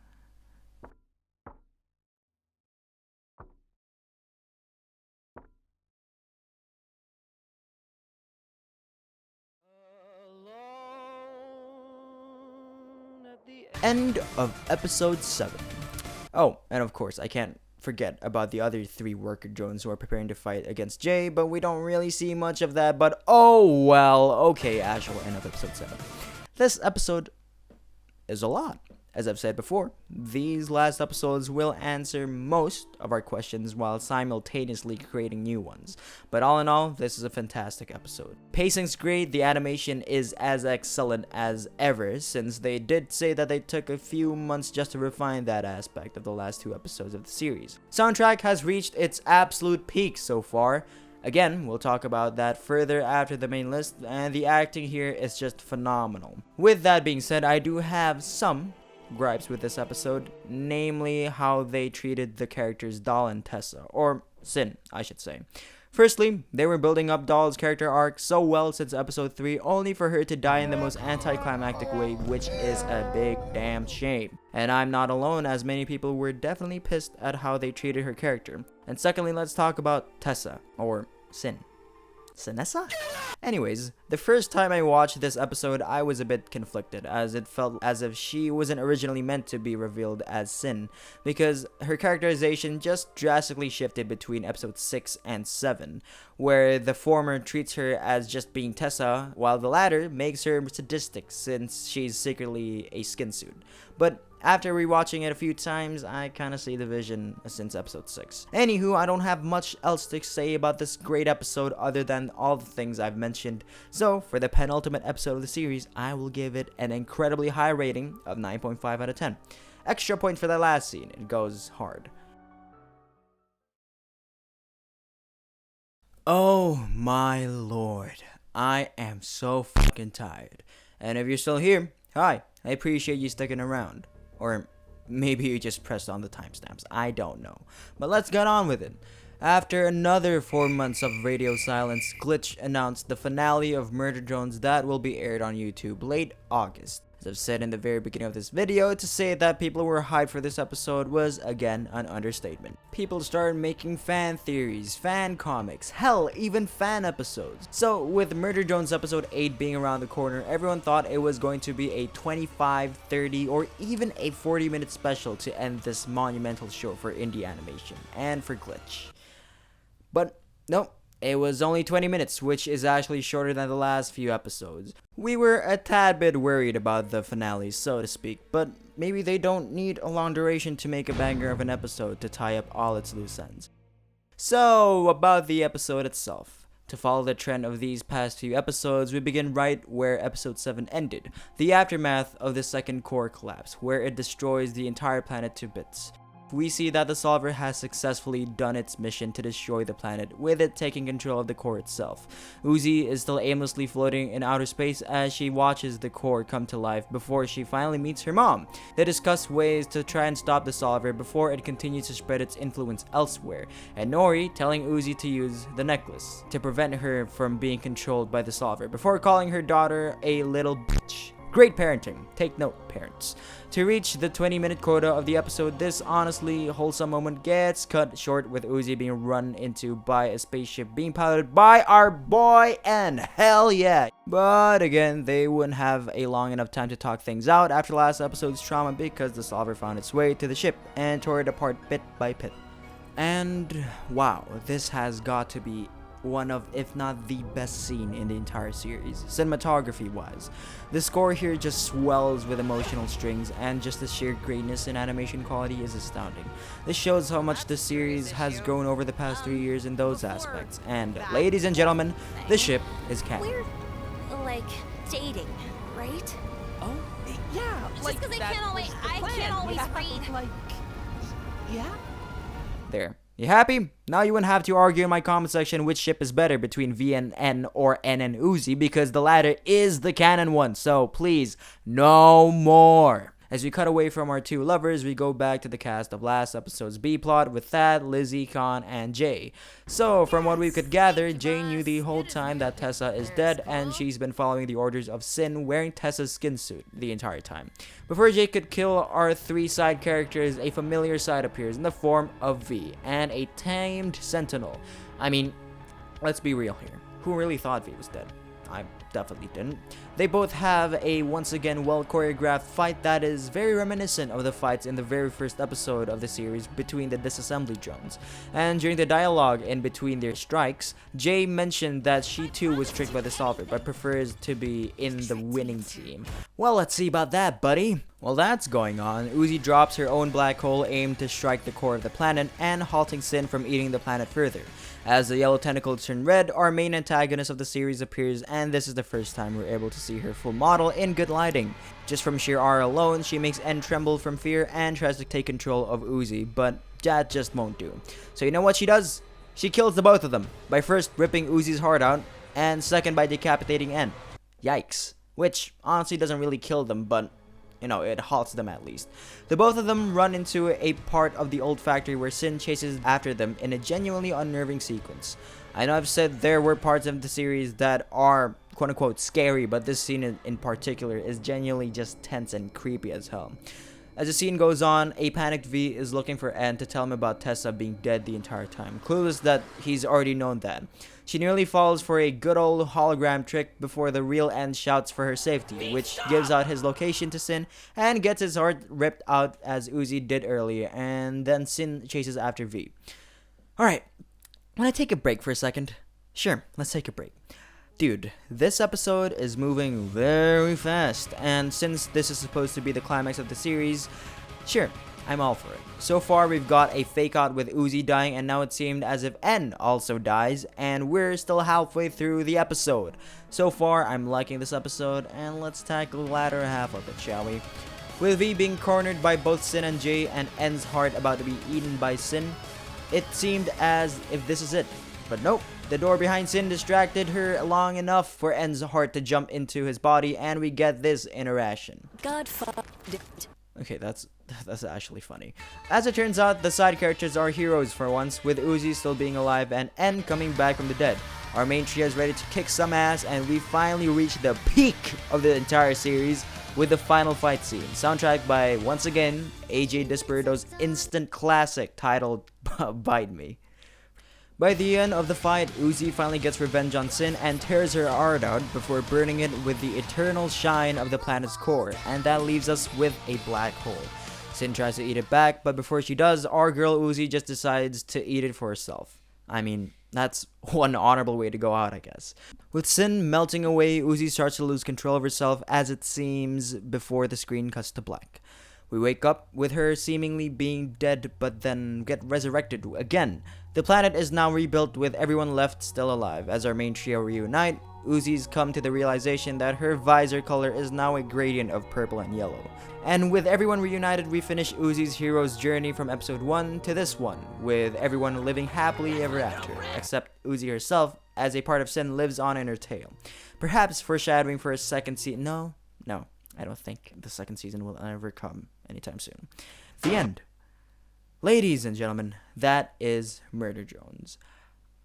End of episode 7. Oh, and of course, I can't forget about the other 3 worker drones who are preparing to fight against Jay, but we don't really see much of that, but oh well. Okay, actual end of episode 7. This episode is a lot. As I've said before, these last episodes will answer most of our questions while simultaneously creating new ones. But all in all, this is a fantastic episode. Pacing's great, the animation is as excellent as ever, since they did say that they took a few months just to refine that aspect of the last 2 episodes of the series. Soundtrack has reached its absolute peak so far. Again, we'll talk about that further after the main list, and the acting here is just phenomenal. With that being said, I do have some gripes with this episode, namely how they treated the characters Doll and Tessa, or Sin, I should say. Firstly, they were building up Doll's character arc so well since episode 3, only for her to die in the most anticlimactic way, which is a big damn shame. And I'm not alone, as many people were definitely pissed at how they treated her character. And secondly, let's talk about Tessa, or Sin. Sinessa? Anyways, the first time I watched this episode, I was a bit conflicted, as it felt as if she wasn't originally meant to be revealed as Sin, because her characterization just drastically shifted between episode 6 and 7, where the former treats her as just being Tessa, while the latter makes her sadistic since she's secretly a skin suit. But after rewatching it a few times, I kinda see the vision since episode 6. Anywho, I don't have much else to say about this great episode other than all the things I've mentioned. So, for the penultimate episode of the series, I will give it an incredibly high rating of 9.5 out of 10. Extra point for that last scene, it goes hard. Oh my lord, I am so fucking tired. And if you're still here, hi, I appreciate you sticking around. Or maybe you just pressed on the timestamps, I don't know. But let's get on with it. After another 4 months of radio silence, Glitch announced the finale of Murder Drones that will be aired on YouTube late August. As I've said in the very beginning of this video, to say that people were hyped for this episode was again an understatement. People started making fan theories, fan comics, hell, even fan episodes. So with Murder Drones episode 8 being around the corner, everyone thought it was going to be a 25, 30, or even a 40-minute special to end this monumental show for indie animation and for Glitch. But nope. It was only 20 minutes, which is actually shorter than the last few episodes. We were a tad bit worried about the finale, so to speak, but maybe they don't need a long duration to make a banger of an episode to tie up all its loose ends. So, about the episode itself. To follow the trend of these past few episodes, we begin right where episode 7 ended, the aftermath of the second core collapse, where it destroys the entire planet to bits. we see that the Solver has successfully done its mission to destroy the planet, with it taking control of the core itself. Uzi is still aimlessly floating in outer space as she watches the core come to life before she finally meets her mom. They discuss ways to try and stop the Solver before it continues to spread its influence elsewhere, and Nori telling Uzi to use the necklace to prevent her from being controlled by the Solver before calling her daughter a little bitch. Great parenting. Take note, parents. To reach the 20-minute quota of the episode, this honestly wholesome moment gets cut short with Uzi being run into by a spaceship being piloted by our boy, and hell yeah. But again, they wouldn't have a long enough time to talk things out after last episode's trauma because the Solver found its way to the ship and tore it apart bit by bit. And wow, this has got to be one of, if not the best scene in the entire series, cinematography wise. The score here just swells with emotional strings, and just the sheer greatness in animation quality is astounding. This shows how much the series has grown over the past 3 years in those aspects. And ladies and gentlemen, the ship is canon. We're, like, dating, right? Oh, yeah. Just 'cause I that can't always- was the I plan. can't always Yeah, read. Like, yeah. There. You happy? Now you wouldn't have to argue in my comment section which ship is better between V and N or N and Uzi, because the latter is the canon one, so please, no more. As we cut away from our two lovers, we go back to the cast of last episode's B-plot with Thad, Lizzie, Khan, and Jay. So, from what we could gather, Jay knew the whole time that Tessa is dead, and she's been following the orders of Sin wearing Tessa's skin suit the entire time. Before Jay could kill our three side characters, a familiar side appears in the form of V, and a tamed sentinel. I mean, let's be real here. Who really thought V was dead? I definitely didn't. They both have a once again well choreographed fight that is very reminiscent of the fights in the very first episode of the series between the disassembly drones. And during the dialogue in between their strikes, Jay mentioned that she too was tricked by the Solver but prefers to be in the winning team. Well, let's see about that, buddy. While that's going on, Uzi drops her own black hole aimed to strike the core of the planet and halting Sin from eating the planet further. As the yellow tentacles turn red, our main antagonist of the series appears, and this is the first time we're able to see her full model in good lighting. Just from sheer aura alone, she makes N tremble from fear and tries to take control of Uzi, but that just won't do. So you know what she does? She kills the both of them, by first ripping Uzi's heart out, and second by decapitating N. Yikes. Which honestly doesn't really kill them, but you know, it halts them at least. The both of them run into a part of the old factory where Sin chases after them in a genuinely unnerving sequence. I know I've said there were parts of the series that are quote-unquote scary, but this scene in particular is genuinely just tense and creepy as hell. As the scene goes on, a panicked V is looking for N to tell him about Tessa being dead the entire time, clueless that he's already known that. She nearly falls for a good old hologram trick before the real N shouts for her safety, which gives out his location to Sin and gets his heart ripped out as Uzi did earlier, and then Sin chases after V. Alright, wanna take a break for a second? Sure, let's take a break. Dude, this episode is moving very fast, and since this is supposed to be the climax of the series, sure, I'm all for it. So far, we've got a fake out with Uzi dying, and now it seemed as if N also dies, and we're still halfway through the episode. So far, I'm liking this episode, and let's tackle the latter half of it, shall we? With V being cornered by both Sin and Jay, and N's heart about to be eaten by Sin, it seemed as if this is it. But nope. The door behind Sin distracted her long enough for N's heart to jump into his body, and we get this interaction. God fucked it. Okay, that's actually funny. As it turns out, the side characters are heroes for once, with Uzi still being alive and N coming back from the dead. Our main trio is ready to kick some ass, and we finally reached the peak of the entire series with the final fight scene. Soundtrack by, once again, AJ Dispirito's instant classic titled Bite Me. By the end of the fight, Uzi finally gets revenge on Sin and tears her heart out before burning it with the eternal shine of the planet's core, and that leaves us with a black hole. Sin tries to eat it back, but before she does, our girl Uzi just decides to eat it for herself. I mean, that's one honorable way to go out, I guess. With Sin melting away, Uzi starts to lose control of herself, as it seems, before the screen cuts to black. We wake up with her seemingly being dead, but then get resurrected again. The planet is now rebuilt with everyone left still alive. As our main trio reunite, Uzi's come to the realization that her visor color is now a gradient of purple and yellow. And with everyone reunited, we finish Uzi's hero's journey from episode 1 to this one, with everyone living happily ever after, except Uzi herself, as a part of Sin lives on in her tail. Perhaps foreshadowing for a second season. No, I don't think the second season will ever come anytime soon. The end. Ladies and gentlemen, that is Murder Drones.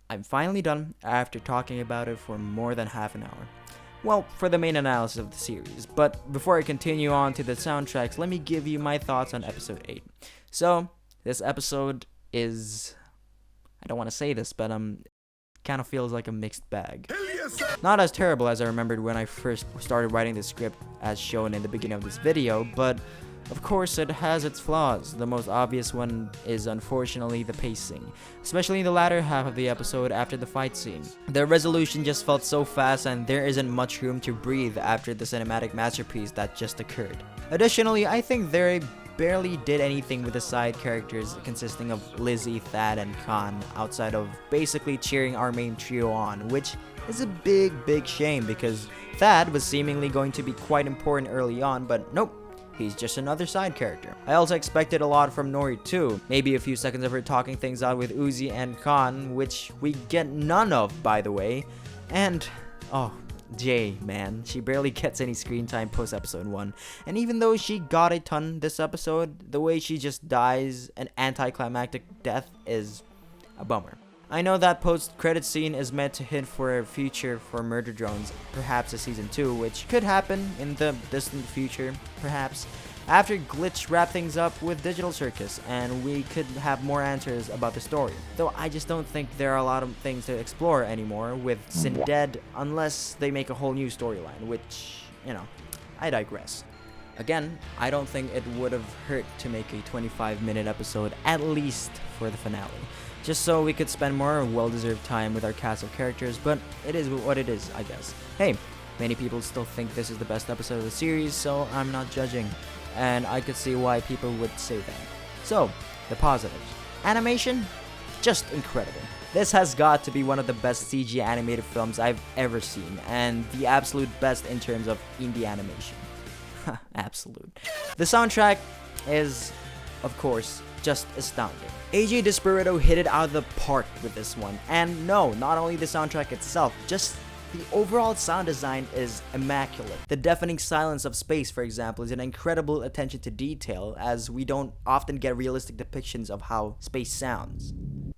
I'm finally done after talking about it for more than half an hour. Well, for the main analysis of the series, but before I continue on to the soundtracks, let me give you my thoughts on episode 8. So, this episode is, I don't want to say this, but kind of feels like a mixed bag. Not as terrible as I remembered when I first started writing the script as shown in the beginning of this video, but of course it has its flaws. The most obvious one is unfortunately the pacing, especially in the latter half of the episode after the fight scene. The resolution just felt so fast and there isn't much room to breathe after the cinematic masterpiece that just occurred. Additionally, I think they barely did anything with the side characters consisting of Lizzie, Thad, and Khan outside of basically cheering our main trio on, which is a big shame because Thad was seemingly going to be quite important early on, but nope. He's just another side character. I also expected a lot from Nori too. Maybe a few seconds of her talking things out with Uzi and Khan, which we get none of, by the way. And, Jay, man, she barely gets any screen time post episode 1. And even though she got a ton this episode, the way she just dies an anticlimactic death is a bummer. I know that post-credit scene is meant to hint for a future for Murder Drones, perhaps a season 2, which could happen in the distant future, perhaps, after Glitch wrap things up with Digital Circus, and we could have more answers about the story. Though I just don't think there are a lot of things to explore anymore with Sin dead, unless they make a whole new storyline, which, I digress. Again, I don't think it would have hurt to make a 25-minute episode, at least for the finale. Just so we could spend more well-deserved time with our cast of characters, but it is what it is, I guess. Hey, many people still think this is the best episode of the series, so I'm not judging, and I could see why people would say that. So, the positives. Animation? Just incredible. This has got to be one of the best CG animated films I've ever seen, and the absolute best in terms of indie animation. Absolute. The soundtrack is, of course, just astounding. AJ Dispirito hit it out of the park with this one, and no, not only the soundtrack itself, just the overall sound design is immaculate. The deafening silence of space, for example, is an incredible attention to detail, as we don't often get realistic depictions of how space sounds,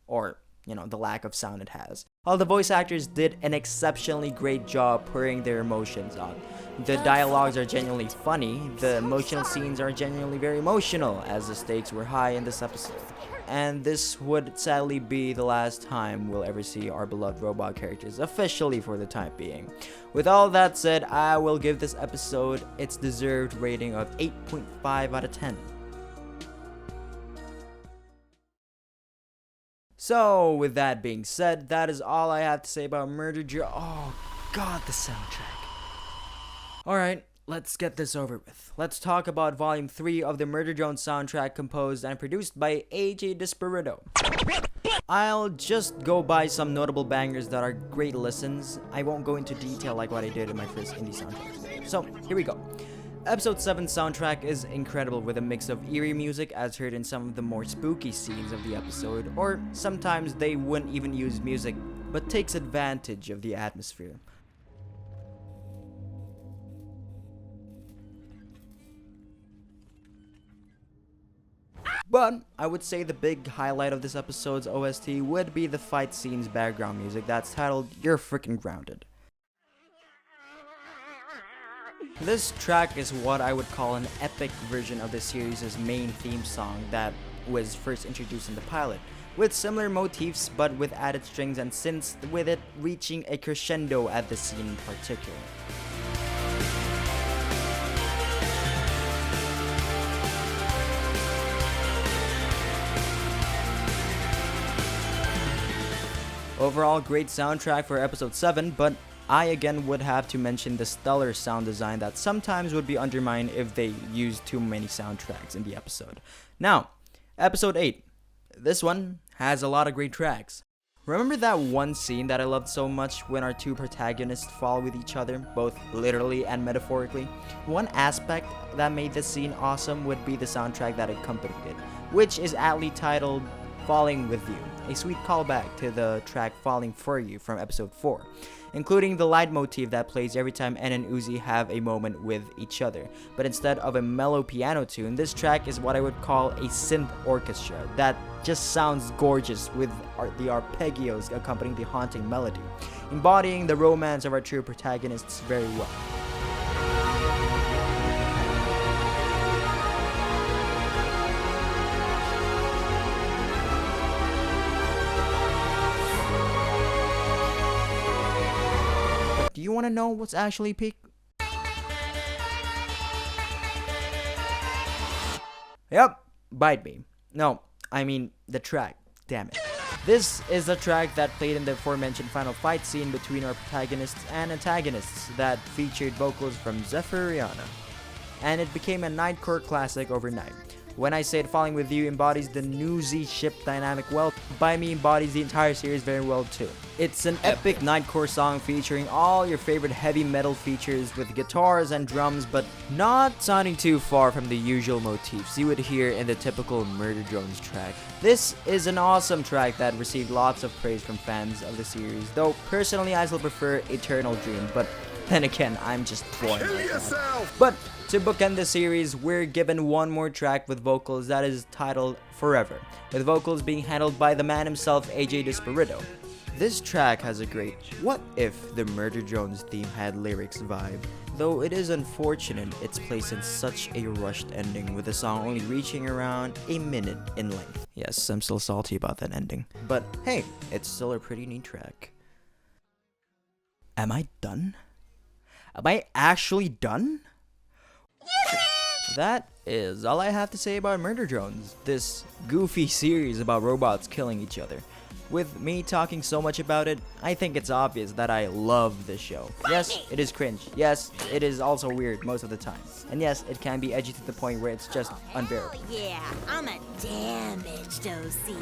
or the lack of sound it has. While the voice actors did an exceptionally great job pouring their emotions out. The dialogues are genuinely funny, the emotional scenes are genuinely very emotional, as the stakes were high in this episode. And this would sadly be the last time we'll ever see our beloved robot characters officially for the time being. With all that said, I will give this episode its deserved rating of 8.5 out of 10. So, with that being said, that is all I have to say about Murder Drones. Oh god, the soundtrack. Alright, let's get this over with. Let's talk about Volume 3 of the Murder Drones soundtrack, composed and produced by AJ Dispirito. I'll just go by some notable bangers that are great listens. I won't go into detail like what I did in my first indie soundtrack. So, here we go. Episode 7 soundtrack is incredible with a mix of eerie music as heard in some of the more spooky scenes of the episode, or sometimes they wouldn't even use music, but takes advantage of the atmosphere. But I would say the big highlight of this episode's OST would be the fight scene's background music that's titled You're Frickin' Grounded. This track is what I would call an epic version of the series' main theme song that was first introduced in the pilot, with similar motifs but with added strings and synths, with it reaching a crescendo at the scene in particular. Overall, great soundtrack for episode 7, but I again would have to mention the stellar sound design that sometimes would be undermined if they used too many soundtracks in the episode. Now, episode 8. This one has a lot of great tracks. Remember that one scene that I loved so much when our two protagonists fall with each other, both literally and metaphorically? One aspect that made this scene awesome would be the soundtrack that accompanied it, which is aptly titled Falling With You, a sweet callback to the track Falling For You from episode 4, including the leitmotif that plays every time En and Uzi have a moment with each other. But instead of a mellow piano tune, this track is what I would call a synth orchestra that just sounds gorgeous with the arpeggios accompanying the haunting melody, embodying the romance of our two protagonists very well. Do you want to know what's actually peak? Yep, bite me. No, I mean the track. Damn it. This is the track that played in the aforementioned final fight scene between our protagonists and antagonists that featured vocals from Zephyr Rihanna. And it became a Nightcore classic overnight. When I say Falling With You embodies the newsy ship dynamic well, by me embodies the entire series very well too. It's an epic Nightcore song featuring all your favorite heavy metal features with guitars and drums, but not sounding too far from the usual motifs you would hear in the typical Murder Drones track. This is an awesome track that received lots of praise from fans of the series, though personally I still prefer Eternal Dream, but then again, I'm just boring like that. But to bookend the series, we're given one more track with vocals that is titled Forever, with vocals being handled by the man himself, AJ Dispirito. This track has a great what if the Murder Drones theme had lyrics vibe, though it is unfortunate it's placed in such a rushed ending with the song only reaching around a minute in length. Yes, I'm still salty about that ending, but hey, it's still a pretty neat track. Am I done? Am I actually done? That is all I have to say about Murder Drones, this goofy series about robots killing each other. With me talking so much about it, I think it's obvious that I love this show. Yes, it is cringe. Yes, it is also weird most of the time. And yes, it can be edgy to the point where it's just unbearable. Yeah, I'm a damaged OC.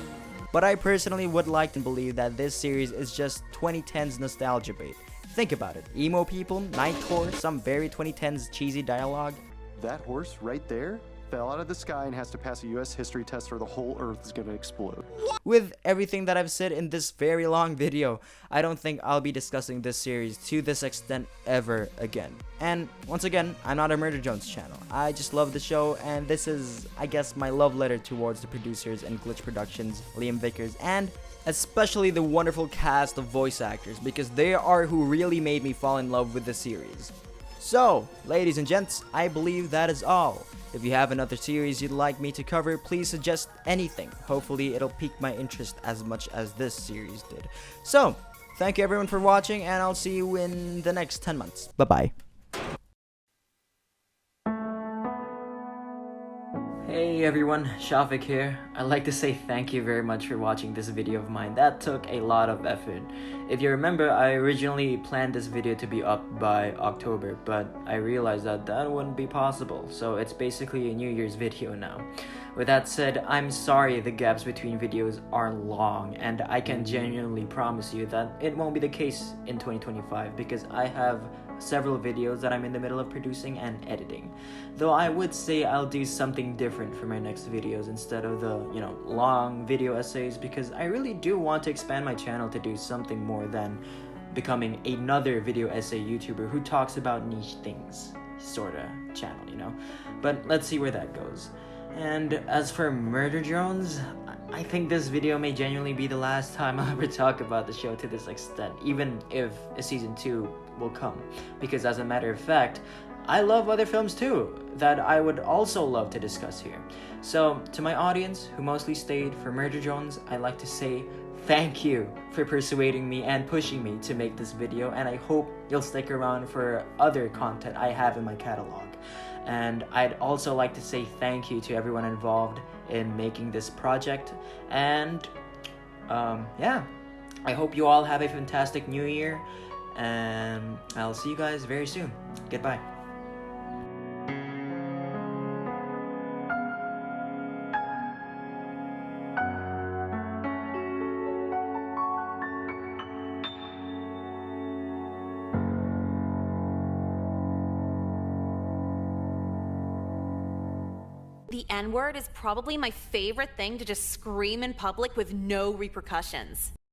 But I personally would like to believe that this series is just 2010's nostalgia bait. Think about it. Emo people, Nightcore, some very 2010s cheesy dialogue. That horse right there fell out of the sky and has to pass a US history test or the whole earth is gonna explode. With everything that I've said in this very long video, I don't think I'll be discussing this series to this extent ever again. And once again, I'm not a Murder Jones channel. I just love the show, and this is, I guess, my love letter towards the producers and Glitch Productions, Liam Vickers, and especially the wonderful cast of voice actors, because they are who really made me fall in love with the series. So, ladies and gents, I believe that is all. If you have another series you'd like me to cover, please suggest anything. Hopefully it'll pique my interest as much as this series did. So, thank you everyone for watching, and I'll see you in the next 10 months. Bye-bye. Hey everyone, Shafik here. I'd like to say thank you very much for watching this video of mine. That took a lot of effort. If you remember, I originally planned this video to be up by October, but I realized that that wouldn't be possible, so it's basically a New Year's video now. With that said, I'm sorry the gaps between videos are long, and I can genuinely promise you that it won't be the case in 2025 because I have several videos that I'm in the middle of producing and editing. Though I would say I'll do something different for my next videos instead of the, long video essays, because I really do want to expand my channel to do something more than becoming another video essay YouTuber who talks about niche things, sorta channel, But let's see where that goes. And as for Murder Drones, I think this video may genuinely be the last time I'll ever talk about the show to this extent, even if a season 2 will come. Because as a matter of fact, I love other films too, that I would also love to discuss here. So, to my audience, who mostly stayed for Murder Drones, I'd like to say thank you for persuading me and pushing me to make this video, and I hope you'll stick around for other content I have in my catalog. And I'd also like to say thank you to everyone involved in making this project. And yeah, I hope you all have a fantastic new year, and I'll see you guys very soon. Goodbye. The N-word is probably my favorite thing to just scream in public with no repercussions.